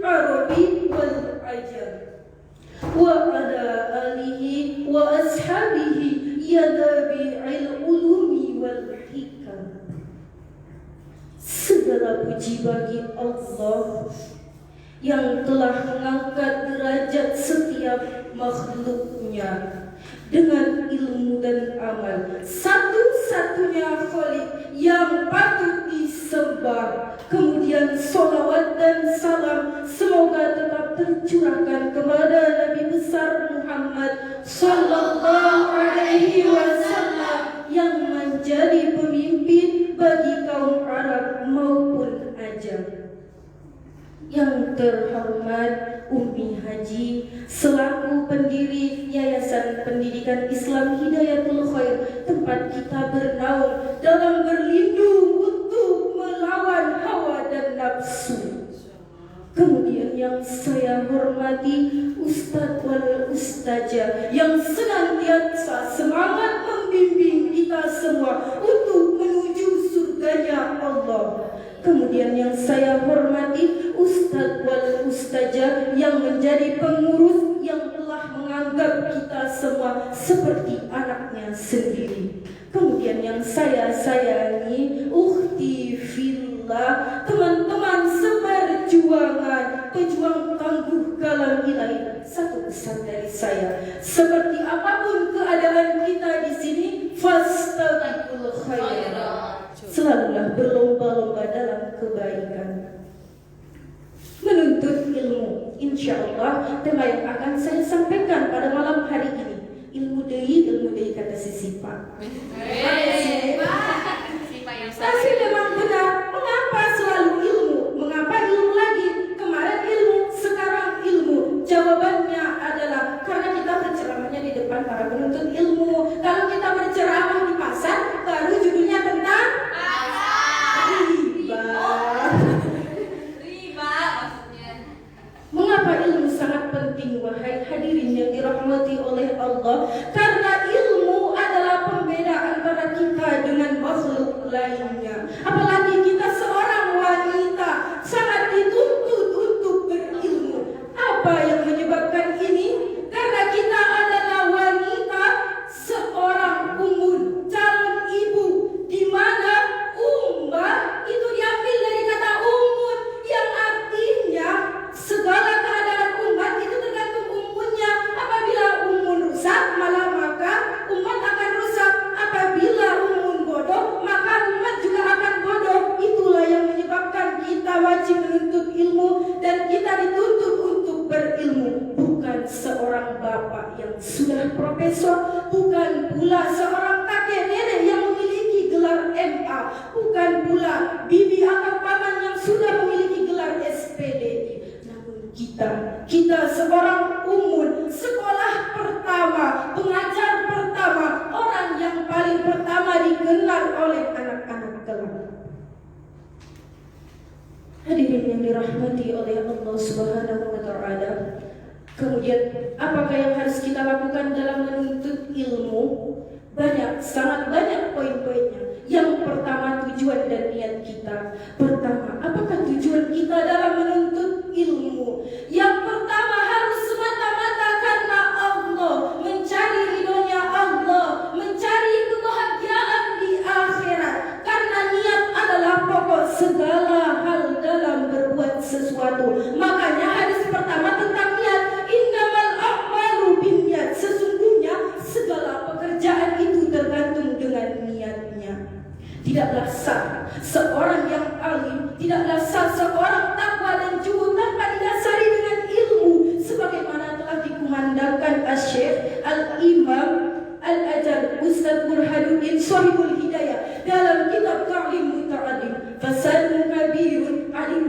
العرب والعجم وعلى آله وأصحابه ينابيع العلوم والحكم. Segala puji bagi Allah yang telah mengangkat derajat setiap makhluknya dengan ilmu dan amal, satu-satunya Khalik yang patut disembah. Kemudian salawat dan salam semoga tetap tercurahkan kepada Nabi besar Muhammad sallallahu alaihi wasallam yang menjadi pemimpin bagi kaum Arab maupun Ajam. Yang terhormat Umi Haji selaku pendiri Yayasan Pendidikan Islam Hidayatul Khair, tempat kita bernaung dalam berlindung untuk melawan hawa dan nafsu. Kemudian yang saya hormati Ustadz wal Ustazah yang senantiasa semangat membimbing kita semua untuk menuju surganya Allah. Kemudian yang saya hormati Ustadz wal Ustazah yang menjadi pengurus yang telah menganggap kita semua seperti anaknya sendiri. Kemudian yang saya sayangi ukhti fillah, teman-teman seperjuangan, pejuang tangguh kalam ilahi. Satu pesan dari saya, seperti apapun keadaan kita di sini, fastabiqul khairat, selalulah berlomba-lomba dalam kebaikan. Menuntut ilmu, insya Allah tema yang akan saya sampaikan pada malam hari ini, ilmu deui kata si Sipa. Tapi memang benar, mengapa selalu ilmu? Mengapa ilmu lagi? Kemarin ilmu, sekarang ilmu. Jawabannya adalah karena kita berceramahnya di depan para penuntut ilmu. Kalau kita berceramah di pasar, baru judulnya tentang riba maksudnya. Mengapa ilmu sangat penting, wahai hadirin yang dirahmati oleh Allah? Karena ilmu adalah pembeda antara kita dengan makhluk lainnya. Apalagi kita seorang wanita sangat dituntut untuk berilmu. Apa yang menyebabkan ini? Karena kita adalah wanita, seorang umur, calon ibu, di mana ummah itu diambil dari kata umur, yang artinya segala keadaan umat itu tergantung umurnya. Apabila umun rusak, maka umat akan rusak. Apabila umun bodoh, maka umat juga akan bodoh. Itulah yang menyebabkan kita wajib menuntut ilmu dan kita dituntut untuk berilmu. Bukan seorang bapak yang sudah profesor, bukan pula seorang kakek nenek yang memiliki gelar MA, bukan pula bibi atau paman yang sudah memiliki gelar SPDI. Namun kita seorang umun, sekolah pertama, pengajar pertama, orang yang paling pertama dikenal oleh anak-anak kelak. Hadirin yang dirahmati oleh Allah Subhanahu wa taala. Kemudian apakah yang harus kita lakukan dalam menuntut ilmu? Banyak, sangat banyak poin-poinnya. Yang pertama, tujuan dan niat kita. Pertama, apakah tujuan kita dalam menuntut ilmu? Yang pertama harus semata-mata karena Allah, mencari ridhonya Allah, mencari kebahagiaan di akhirat. Karena niat adalah pokok segala hal dalam berbuat sesuatu. Makanya hadis pertama tentang niat, innamal a'malu binniyat. Sesungguhnya segala pekerjaan itu tergantung dengan niatnya. Tidaklah sah seorang yang alim, tidaklah sah seorang takwa dan juhud tanpa didasari dengan ilmu, sebagaimana telah dikumandangkan Asy-Syaikh Al-Imam Al-Ajal Ustaz Burhanuddin Shahibul Hidayah dalam kitab Ta'lim Muta'alim. Fasadun kabirun alim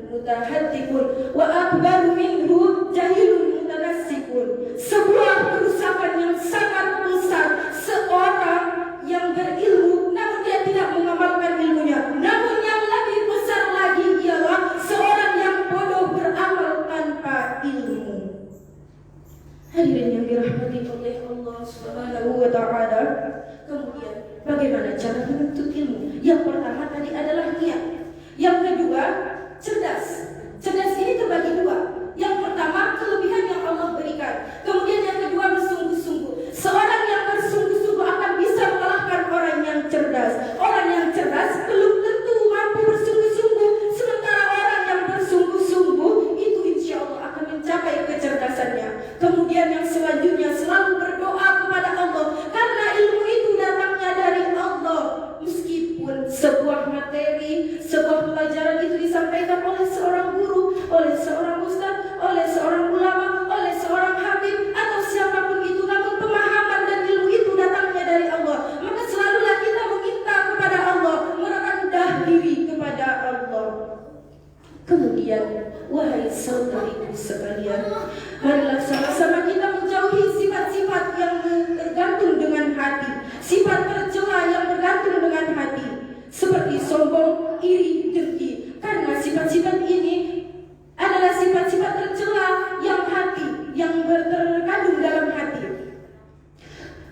mutahaddiqun wa akbaru minhu jahilun mutanassikun. Sebuah kerusakan yang sangat besar, seorang yang berilmu namun dia tidak mengamalkan ilmunya. Namun yang lebih besar lagi ialah seorang yang bodoh beramal tanpa ilmu. Hadirin yang dirahmati oleh Allah Subhanahu wa taala, bagaimana cara menuntut ilmu? Yang pertama tadi adalah niat. Yang kedua, cerdas. Cerdas ini terbagi dua. Yang pertama, kelebihan yang Allah berikan. Kemudian yang kedua, bersungguh-sungguh. Seorang yang bersungguh-sungguh akan bisa mengalahkan orang yang cerdas. Orang yang cerdas belum tentu mampu bersungguh-sungguh. Sementara orang yang bersungguh-sungguh itu insya Allah akan mencapai kecerdasannya. Kemudian yang selanjutnya, selalu berdoa kepada Allah. Karena ilmu itu datangnya dari Allah. Meskipun sebuah materi, sebuah pelajaran itu disampaikan oleh seorang guru, oleh seorang ustaz, oleh seorang ulama, oleh seorang habib, atau siapapun itu, namun pemahaman dan ilmu itu datangnya dari Allah. Maka selalulah kita meminta kepada Allah, merendah diri kepada Allah. Kemudian, wahai saudariku sekalian, marilah sama-sama kita menjauhi sifat-sifat yang tergantung dengan hati, sifat tercela yang bergantung dengan hati, seperti sombong, iri, dengki. Karena sifat-sifat ini adalah sifat-sifat tercela yang hati, yang terkandung dalam hati.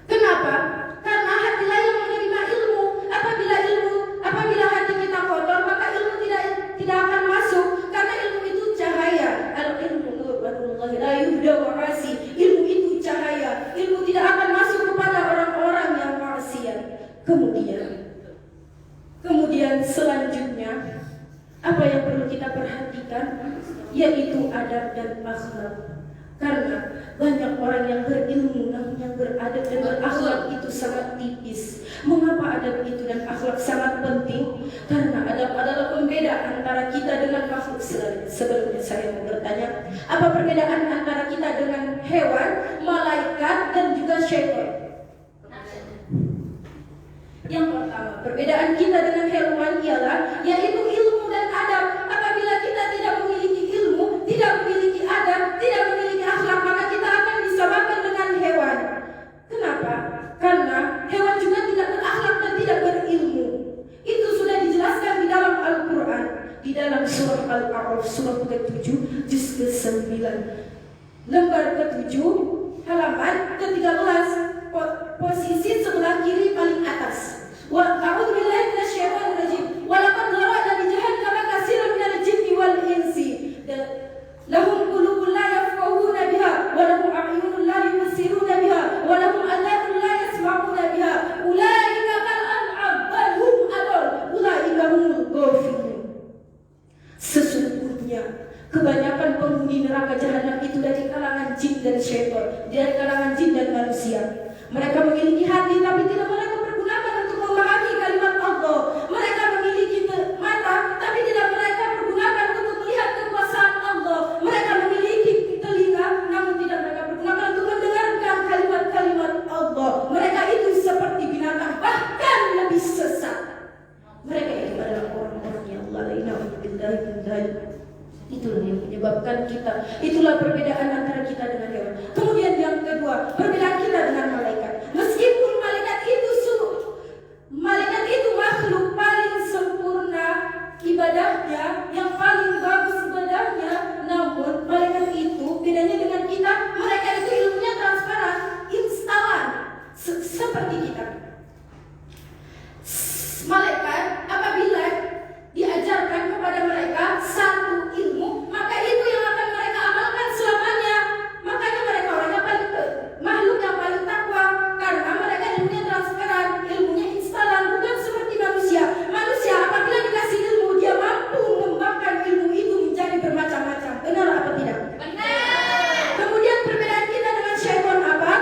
Kenapa? Karena hatilah yang menerima ilmu. Apabila hati kita kotor, maka ilmu tidak akan masuk. Karena ilmu itu cahaya. Al-ilmu nurun la yuhda wa asi. Ilmu itu cahaya. Ilmu tidak akan masuk kepada orang-orang yang maksiat. Kemudian selanjutnya, apa yang perlu kita perhatikan yaitu adab dan akhlak. Karena banyak orang yang berilmu namun yang beradab dan berakhlak itu sangat tipis. Mengapa adab itu dan akhlak sangat penting? Karena adab adalah pembeda antara kita dengan makhluk selain. Sebelumnya saya mau bertanya, apa perbedaan antara kita dengan hewan, malaikat dan juga syaitan? Yang pertama, perbedaan kita dengan hewan ialah yaitu ilmu dan adab. Apabila kita tidak memiliki ilmu, tidak memiliki adab, tidak memiliki akhlak, maka kita akan disamakan dengan hewan. Kenapa? Karena hewan juga tidak berakhlak dan tidak berilmu. Itu sudah dijelaskan di dalam Al-Quran, di dalam surah Al-A'raf, surah ke-7, juz ke-9, lembar ke-7, halaman ke-13, posisi sebelah kiri paling atas. Wa a'udzu billahi minasyaitonir rajim. Wa laqad zara'na li jahannama katsiran minal jinni wal insi. Lahum qulubun la yafqahuna biha wa lahum a'yunun la yubsiruna biha wa lahum adhanun la yasma'una biha. Ulaika kal an'am bal hum adall. Ulaika humul ghafilun. Sesungguhnya kebanyakan penghuni neraka jahanam itu dari kalangan jin dan syaitan, dari kalangan jin dan manusia. Mereka memiliki hati tapi tidak mereka pergunakan untuk memahami kalimat Allah. Mereka memiliki mata tapi tidak mereka pergunakan untuk melihat kekuasaan Allah. Mereka memiliki telinga namun tidak mereka pergunakan untuk mendengarkan kalimat-kalimat Allah. Mereka itu seperti binatang, bahkan lebih sesat. Mereka itu adalah orang-orang yang lalaina billahi min dzalik. Itulah yang menyebabkan kita, itulah perbedaan antara kita dengan hewan. Kemudian yang kedua, perbedaan kita dengan malaikat. Meskipun malaikat itu makhluk paling sempurna ibadahnya, yang paling bagus ibadahnya, namun malaikat itu bedanya dengan kita, mereka itu ilmunya transparan, instalan, seperti kita. Malaikat apabila diajarkan kepada mereka satu ilmu, maka itu yang akan mereka amalkan selamanya. Makanya mereka orang yang paling makhluk yang paling takwa, karena mereka ilmunya transparan, ilmunya instalan, bukan seperti manusia. Manusia apabila dikasih ilmu, dia mampu mengembangkan ilmu itu menjadi bermacam-macam. Benar apa tidak? Benar. Kemudian perbedaan kita dengan syaitan apa?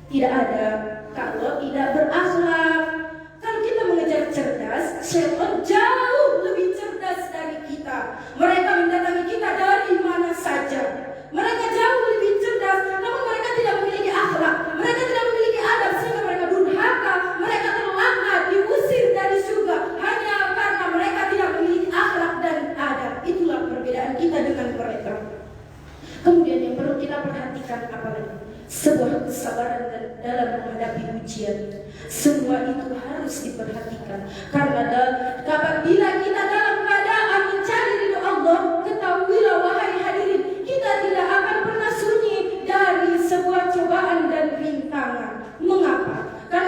Tidak ada. Kalau tidak berakhlak, kalau kita mengejar cerdas, syaitan jauh lebih cerdas dari kita. Mereka mendatangi kita dari mana saja. Mereka jauh lebih cerdas, namun mereka tidak memiliki akhlak. Mereka tidak memiliki adab sehingga mereka durhaka. Mereka terlaknat, diusir dari surga hanya karena mereka tidak memiliki akhlak dan adab. Itulah perbedaan kita dengan mereka. Kemudian yang perlu kita perhatikan apa lagi? Sebuah kesabaran dalam menghadapi ujian. Semua itu harus diperhatikan. Karena apabila kita dalam keadaan mencari ridho Allah, ketahuilah wahai hadirin, kita tidak akan pernah sunyi dari sebuah cobaan dan rintangan. Mengapa? Karena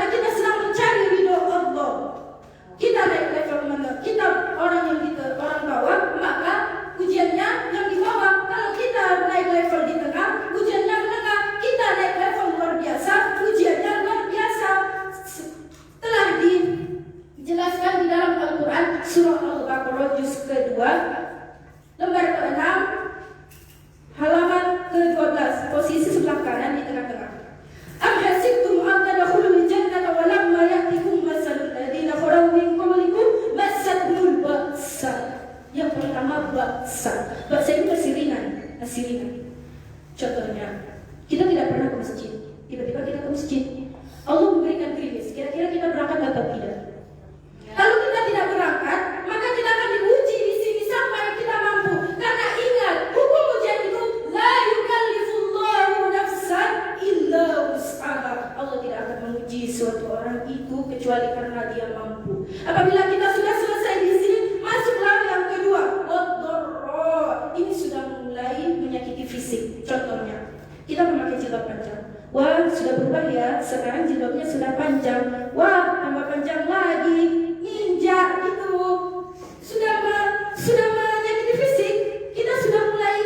memuji suatu orang itu kecuali karena dia mampu. Apabila kita sudah selesai di sini, masuklah yang kedua. Ini sudah mulai menyakiti fisik. Contohnya, kita memakai jilbab panjang. Wah, sudah berubah ya. Sekarang jilbabnya sudah panjang. Wah, tambah panjang lagi. Injak gitu. Sudah menyakiti fisik. Kita sudah mulai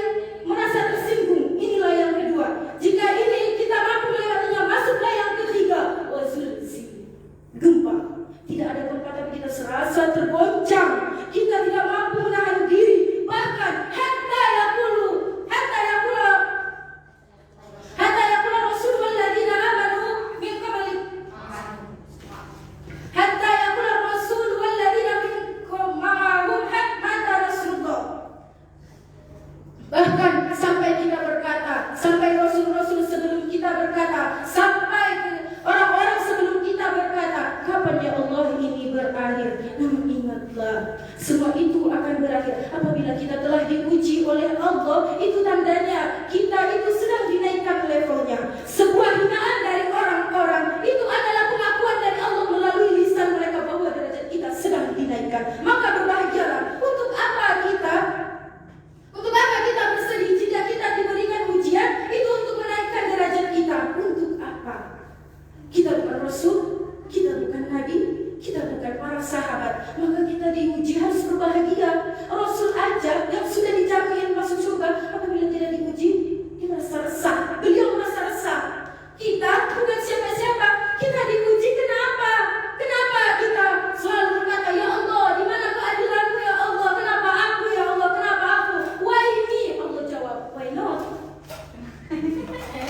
merasa tersinggung. Inilah yang kedua. Jika ini kita mampu melewatinya, masuklah yang ketiga. Wah, sudah di sini. Gempa. Tidak ada gempa, tapi kita serasa tergoncang. Kita tidak mampu menahan diri. Bahkan hatta yaqulu Rasul walladzina amanu min qabli hatta yaqulu Rasul walladzina minkum ma'ahum hatta Rasulullah. Bahkan sampai kita berkata, sampai Rasul-Rasul sebelum kita berkata, sampai orang-orang sebelum kita berkata, kapan ya Allah ini berakhir? Namun ingatlah, semua itu akan berakhir apabila kita telah diuji oleh Allah. Itu tandanya kita itu sedang dinaikkan levelnya. Sebuah hinaan dari orang-orang itu adalah pengakuan dari Allah melalui lisan mereka bahwa derajat kita sedang dinaikkan. Maka berbahagialah. Untuk apa kita bersedih jika kita diberikan ujian? Itu untuk menaikkan derajat kita. Untuk apa? Kita bukan Rasul, kita bukan Nabi, kita bukan para sahabat. Maka kita diuji harus berbahagia. Rasul aja yang sudah dijamin masuk surga, apabila tidak diuji, dia merasa resah. Beliau merasa resah. Kita bukan siapa-siapa. Kita diuji kenapa? Kenapa kita selalu berkata, ya Allah, di mana keadilanmu ya Allah? Kenapa aku ya Allah? Kenapa aku? Why me? Allah jawab, why not?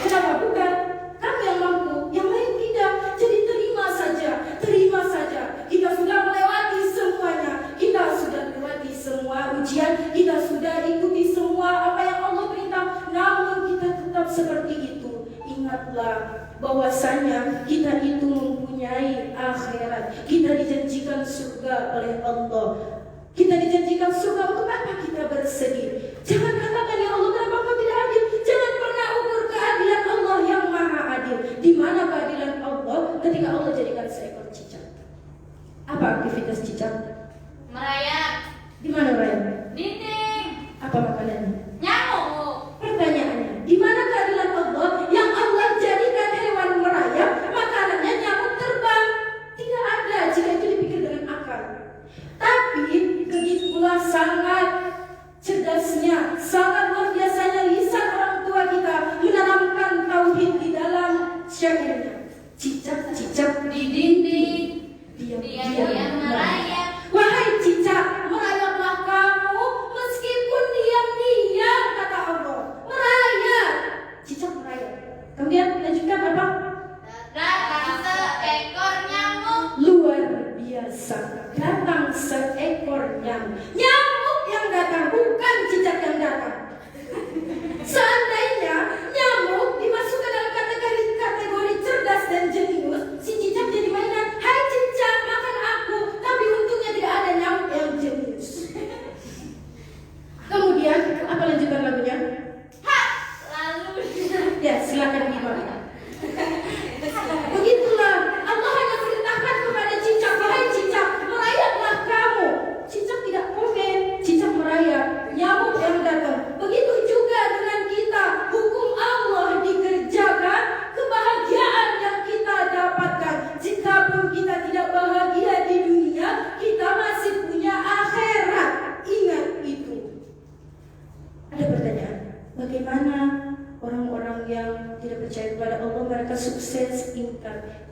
Kenapa bukan? Kamu yang mampu, yang lain tidak. Jadi terima saja. Kita sudah melewati semuanya. Kita sudah melewati semua ujian. Kita sudah ikuti semua apa yang Allah perintah. Namun kita tetap seperti itu. Ingatlah bahwasanya kita itu mempunyai akhirat. Kita dijanjikan surga oleh Allah. Kita dijanjikan surga. Untuk apa kita bersedih? Jangan katakan ya Allah, kenapa kau tidak adil? Jangan pernah ukur keadilan Allah yang maha adil. Di mana keadilan Allah ketika Allah jadikan seekor cicak? Apa aktivitas cicak? Merayap. Di mana merayap? Dinding. Apa makanannya? Nyamuk. Pertanyaannya, di mana keadilan Allah yang Allah jadikan hewan merayap, makanannya nyamuk terbang? Tidak ada jika itu dipikir dengan akal. Tapi begitulah sangat cerdasnya, sangat luar biasanya lisan orang tua kita menanamkan tauhid di dalam syairnya. Cicak-cicak di dinding, diam-diam merayap. Wahai cicak, merayaplah kamu meskipun diam-diam, kata Allah. Merayap. Cicak merayap. Kemudian lanjutkan apa? Datang seekor nyamuk. Luar biasa. Datang seekor nyamuk. Nyamuk yang datang, bukan cicak yang datang. Seandainya nyamuk dimasukkan dalam kategori cerdas dan jenius, si cicak jadi mainan. Hai cicak, makan aku. Tapi untungnya tidak ada nyamuk yang jenius. Kemudian apa lanjutan lagunya? Lalu Ya, silakan gimana? Begitulah Allah hanya perintahkan kepada cicak, wahai cicak, merayaplah kamu. Cicak tidak komen, cicak merayap. Nyamuk yang datang. Begitu juga dengan kita. Hukum Allah dikerjakan, kebahagiaan yang kita dapatkan. Jikapun kita tidak bahagia di dunia, kita masih punya akhirat. Ingat itu. Ada pertanyaan, bagaimana orang-orang yang tidak percaya kepada Allah mereka sukses?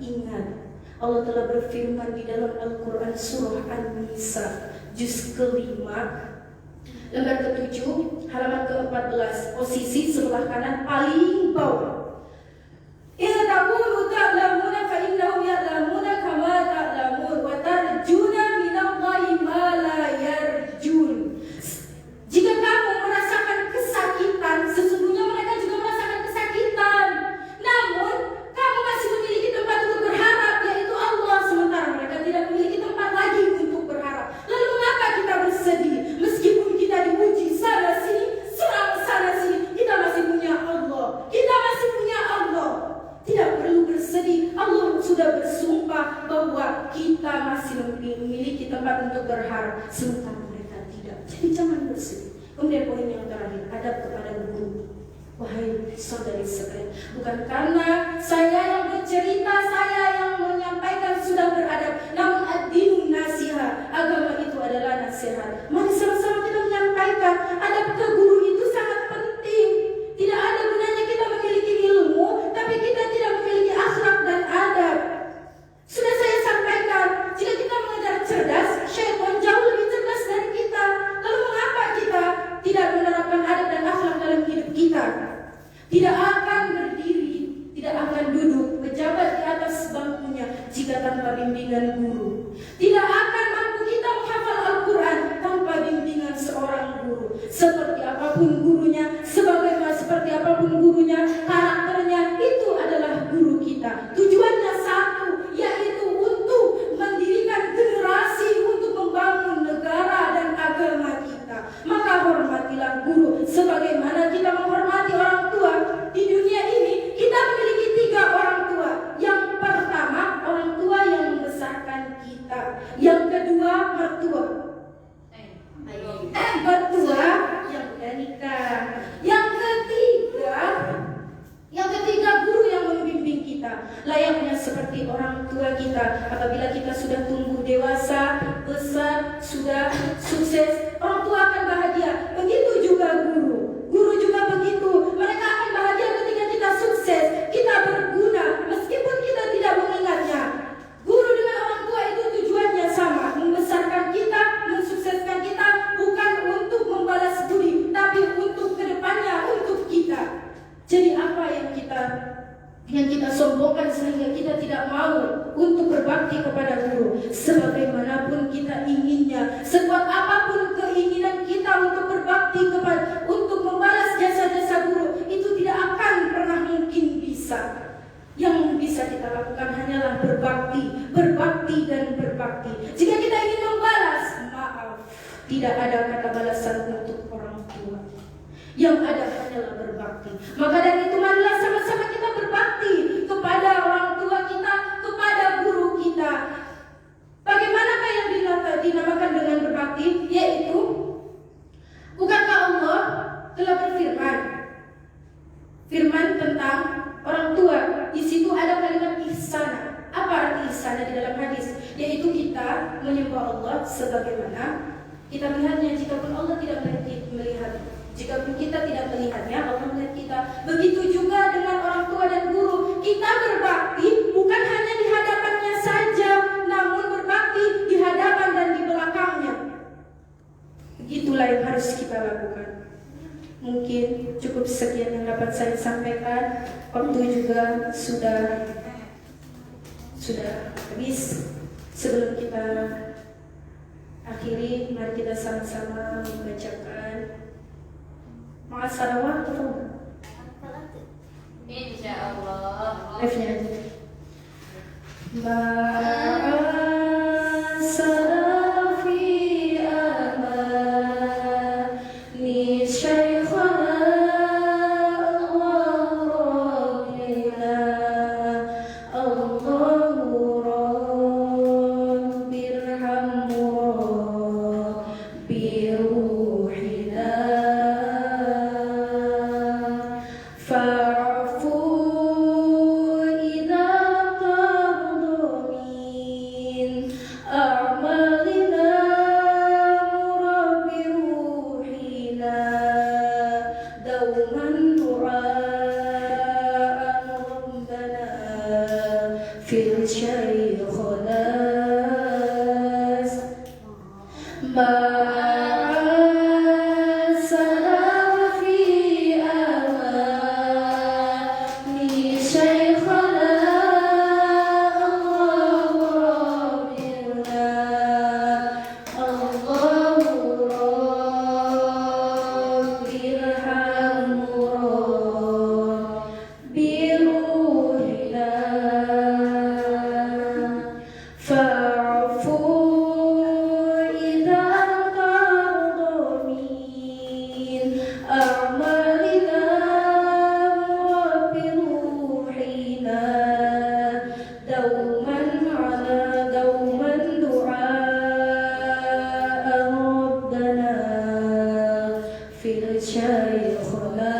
Ingat, Allah telah berfirman di dalam Al-Quran surah An-Nisa juz ke-5 lembar ke-7 halaman ke-14, posisi sebelah kanan paling bawah. Idza taqulu ta'lamuna fa innahum ya'lamuna kama ta'lamun wa tarjuna minallahi ma la yarjun. Jika kamu merasakan kesakitan, sesungguhnya mereka juga merasakan kesakitan. Namun, kamu masih memiliki tempat untuk berharap, yaitu Allah. Sementara mereka tidak memiliki tempat lagi untuk berharap. Lalu mengapa kita bersedih? Meskipun kita diuji sana sini, serang sana sini, kita masih punya Allah. Kita masih sudah bersumpah bahwa kita masih memiliki tempat untuk berharap, sementara mereka tidak. Jadi jangan bersedih. Kemudian poin yang terakhir, adab kepada guru. Wahai saudari sekalian, bukan karena saya yang bercerita, saya yang menyampaikan sudah beradab, namun ad-dinu nasiha, agama itu adalah nasihat. Mari sama-sama kita menyampaikan adab ke guru itu sangat penting. Tidak ada gunanya kita memiliki ilmu, tapi kita tidak memiliki akhlak dan adab. Sudah saya sampaikan, jika kita mengajar cerdas, syaitan jauh lebih cerdas dari kita. Lalu mengapa kita tidak menerapkan adab dan akhlak dalam hidup kita? Tidak akan berdiri, tidak akan duduk pejabat di atas bangkunya jika tanpa bimbingan guru. Tidak akan mampu kita menghafal Al-Quran tanpa bimbingan seorang guru. Seperti apapun gurunya, seperti apapun gurunya, karakternya, itu adalah guru kita. Tujuannya satu, yaitu untuk mendirikan generasi, untuk membangun negara dan agama kita. Maka hormatilah guru sebagaimana kita menghormati orang tua. Di dunia ini kita memiliki 3 orang tua. Yang pertama, orang tua yang membesarkan kita. Yang kedua, mertua yang udah nikah. Yang ketiga, guru yang membimbing kita. Layaknya seperti orang tua kita. Apabila kita sudah tumbuh dewasa, besar, sudah sukses, orang tua akan bahagia. Begitu juga guru. Guru juga begitu. Mereka akan bahagia ketika kita sukses, kita berguna, meskipun kita tidak mengingatnya. Guru dengan orang tua itu tujuannya sama, membesarkan kita, mensukseskan kita, bukan untuk membalas budi, tapi untuk kedepannya, untuk kita. Jadi apa yang kita sombongkan sehingga kita tidak mau untuk berbakti kepada guru? Sebagaimanapun kita inginnya, sekuat apapun keinginan kita untuk berbakti untuk membalas jasa-jasa guru, itu tidak akan pernah mungkin bisa. Yang bisa kita lakukan hanyalah berbakti dan berbakti. Jika kita ingin membalas, maaf, tidak ada kata balasan untuk orang tua. Yang ada hanyalah berbakti. Maka dari itu marilah sama-sama kita berbakti kepada orang tua kita, kepada guru kita. Bagaimanakah yang dinamakan dengan berbakti? Yaitu, bukankah Allah telah berfirman? Firman tentang orang tua. Di situ ada kalimat ihsana. Apa arti ihsana di dalam hadis? Yaitu kita menyembah Allah sebagaimana kita melihatnya. Jikapun Allah tidak melihat, jikapun kita tidak melihatnya, Allah melihat kita. Begitu juga dengan orang tua dan guru. Kita berbakti bukan hanya di hadapannya saja, namun berbakti di hadapan dan di belakangnya. Begitulah yang harus kita lakukan. Mungkin cukup sekian yang dapat saya sampaikan. Waktu juga sudah habis. Sebelum kita akhiri, mari kita sama-sama membacakan Ma'as-salawat atau Insyaallah. F-nya aja. Ma'as-salawat fi amani syaikhana Allah rabbina Allahu rabbirhamhu biruhina fa'fu idza tardu min a'malina murabbi ruhina dauman du'aan rabbana fil syaikhonas Ma'as-salawat fi amani syaikhana Allahu rabbina Allahu rabbirhamhu biruhina fa'fu idza دوما على دوما دعاء ربنا في شيخنا.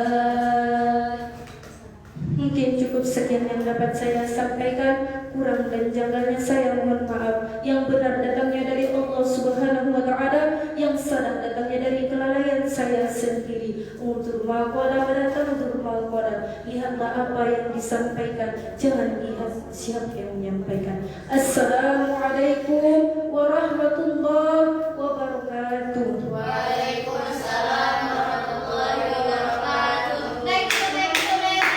Mungkin cukup sekian yang dapat saya sampaikan. Kurang dan janggalnya saya mohon maaf. Yang benar datangnya dari Allah Subhanahu wa taala, yang salah datangnya dari kelalaian saya sendiri. Untur ma qala wa la tantur ma qala. Lihatlah apa yang disampaikan, jangan lihat siapa yang menyampaikan. Assalamualaikum warahmatullahi wabarakatuh. Waalaikumsalam warahmatullahi wabarakatuh. Next to next to next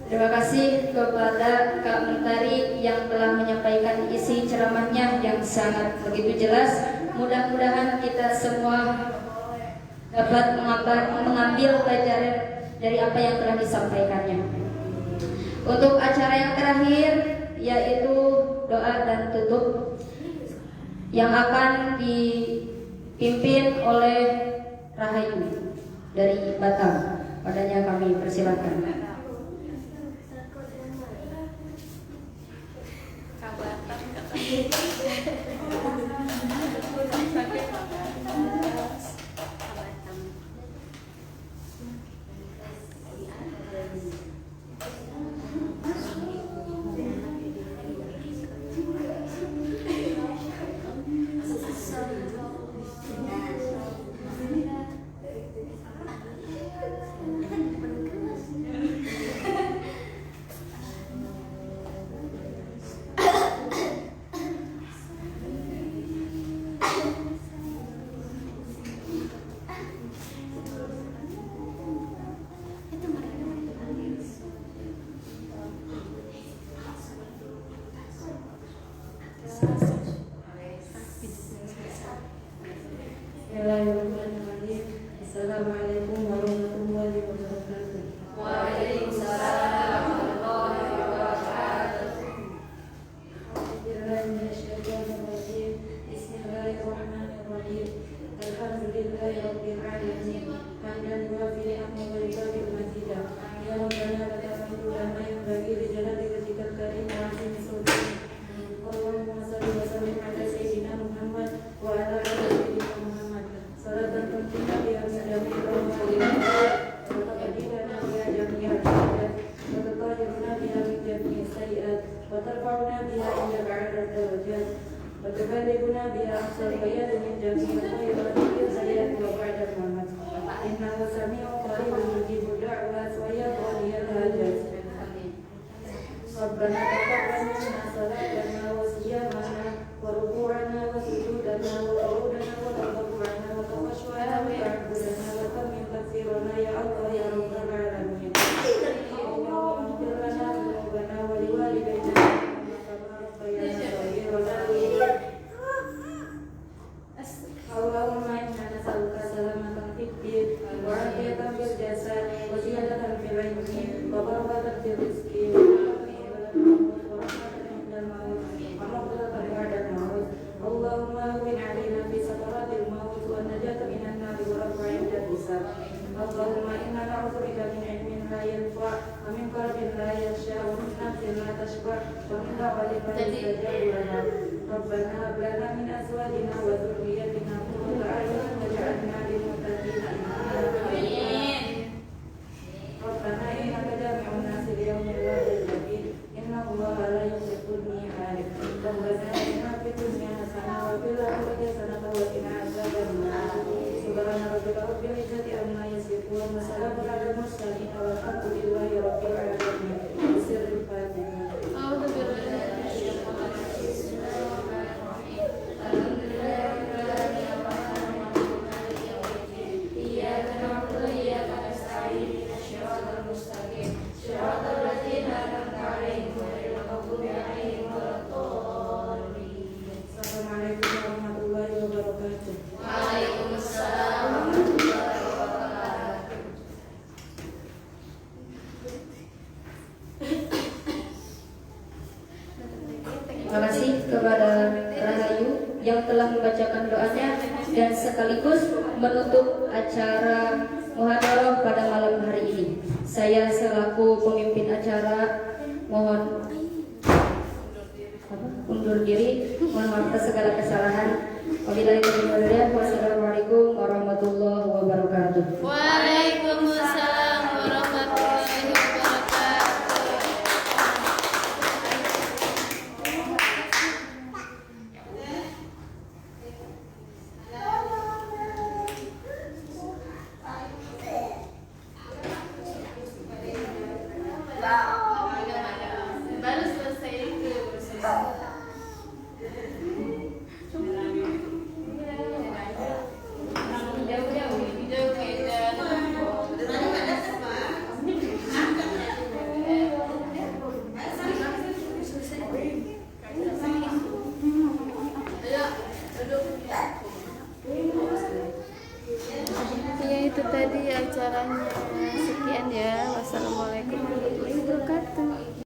Terima kasih kepada Kak Mentari yang telah menyampaikan isi ceramahnya yang sangat begitu jelas. Mudah-mudahan kita semua dapat mengambil pelajaran dari apa yang telah disampaikannya. Untuk acara yang terakhir yaitu doa dan tutup yang akan dipimpin oleh Rahayu dari Batam. Padanya kami persilakan. Assalamualaikum warahmatullahi wabarakatuh. Waalaikumsalam warahmatullahi wabarakatuh. Bismillahirrahmanirrahim. Alhamdulillahirabbil alamin. Hamdan yuwafi ni'amahu wa yukafi mazidah. Ya Rabbana lakal hamdu lana yanbaghi li jalali wajhikal karim wa 'azimi sultanik. Allahumma shalli wa sallim ala sayyidina Muhammad wa ala ali sayyidina Muhammad. Salatan tantina biha min jami'il awwalin wa taqdimana biha jami'al hadat wa tutahhiruna biha min jami'is sayyi'at wa tarfa'una biha indaka 'ala darajat wa tuballighuna biha aqsal bayat min jami'il khairat fil hayat wa ba'da al-mamat. Innahu sami'un qaribun mujibud da'wat wa yaqdiyal hajat. Rabbana taqabbal minna salatana wa siyamana wa ruku'ana wa sujudana wa qu'udana wa tadabburana wa tawashwana wa ta'budana wa tamim takfirana ya Allah ya Rabbal alamin. Allahumma ighfir lana dhunubana wa liwalidayna kama rabbayana shaghira. Allahumma inna nas'aluka salamatan fid din wa 'afiyatan fil jasad wa ziyadatan fil 'ilmi wa barakatan fil rizqi Allahumma hawwin 'alaina fi sakaratil maut wa najata minan nar wa rafa'in hisab. Allahumma inna na'udzubika min 'ilmin la yanfa' wa min qalbin la yakhsha wa min nafsin la tashba' wa min da'watin la yustajabu laha. Rabbana hab lana min azwajina wa dhurriyyatina qurrata a'yun waj'alna lil muttaqina imama. Rabbana innaka jami'un nasi li yawmin la rayba fihi inna Allaha la yukhlifu al-mi'ad. Rabbana atina fid dunya hasanah wa fil akhirati hasanah wa qina adzabannar. Subhana rabbika rabbil izzati amma yasifun wa salamun 'alal mursalin walhamdulillahi rabbil alamin. Sirrul Fatihah. Assalamualaikum warahmatullahi wabarakatuh. Waalaikumsalam warahmatullahi wabarakatuh. Rahayu yang telah membacakan doanya dan sekaligus menutup acara muhadharah pada malam hari ini. Saya selaku pemimpin acara mohon undur diri, mohon maaf atas segala kesalahan. Wassalamualaikum warahmatullahi wabarakatuh. Waalaikumsalam warahmatullahi wabarakatuh. Baru selesai itu. Ya itu tadi acaranya. Sekian ya. Wassalamualaikum warahmatullahi wabarakatuh.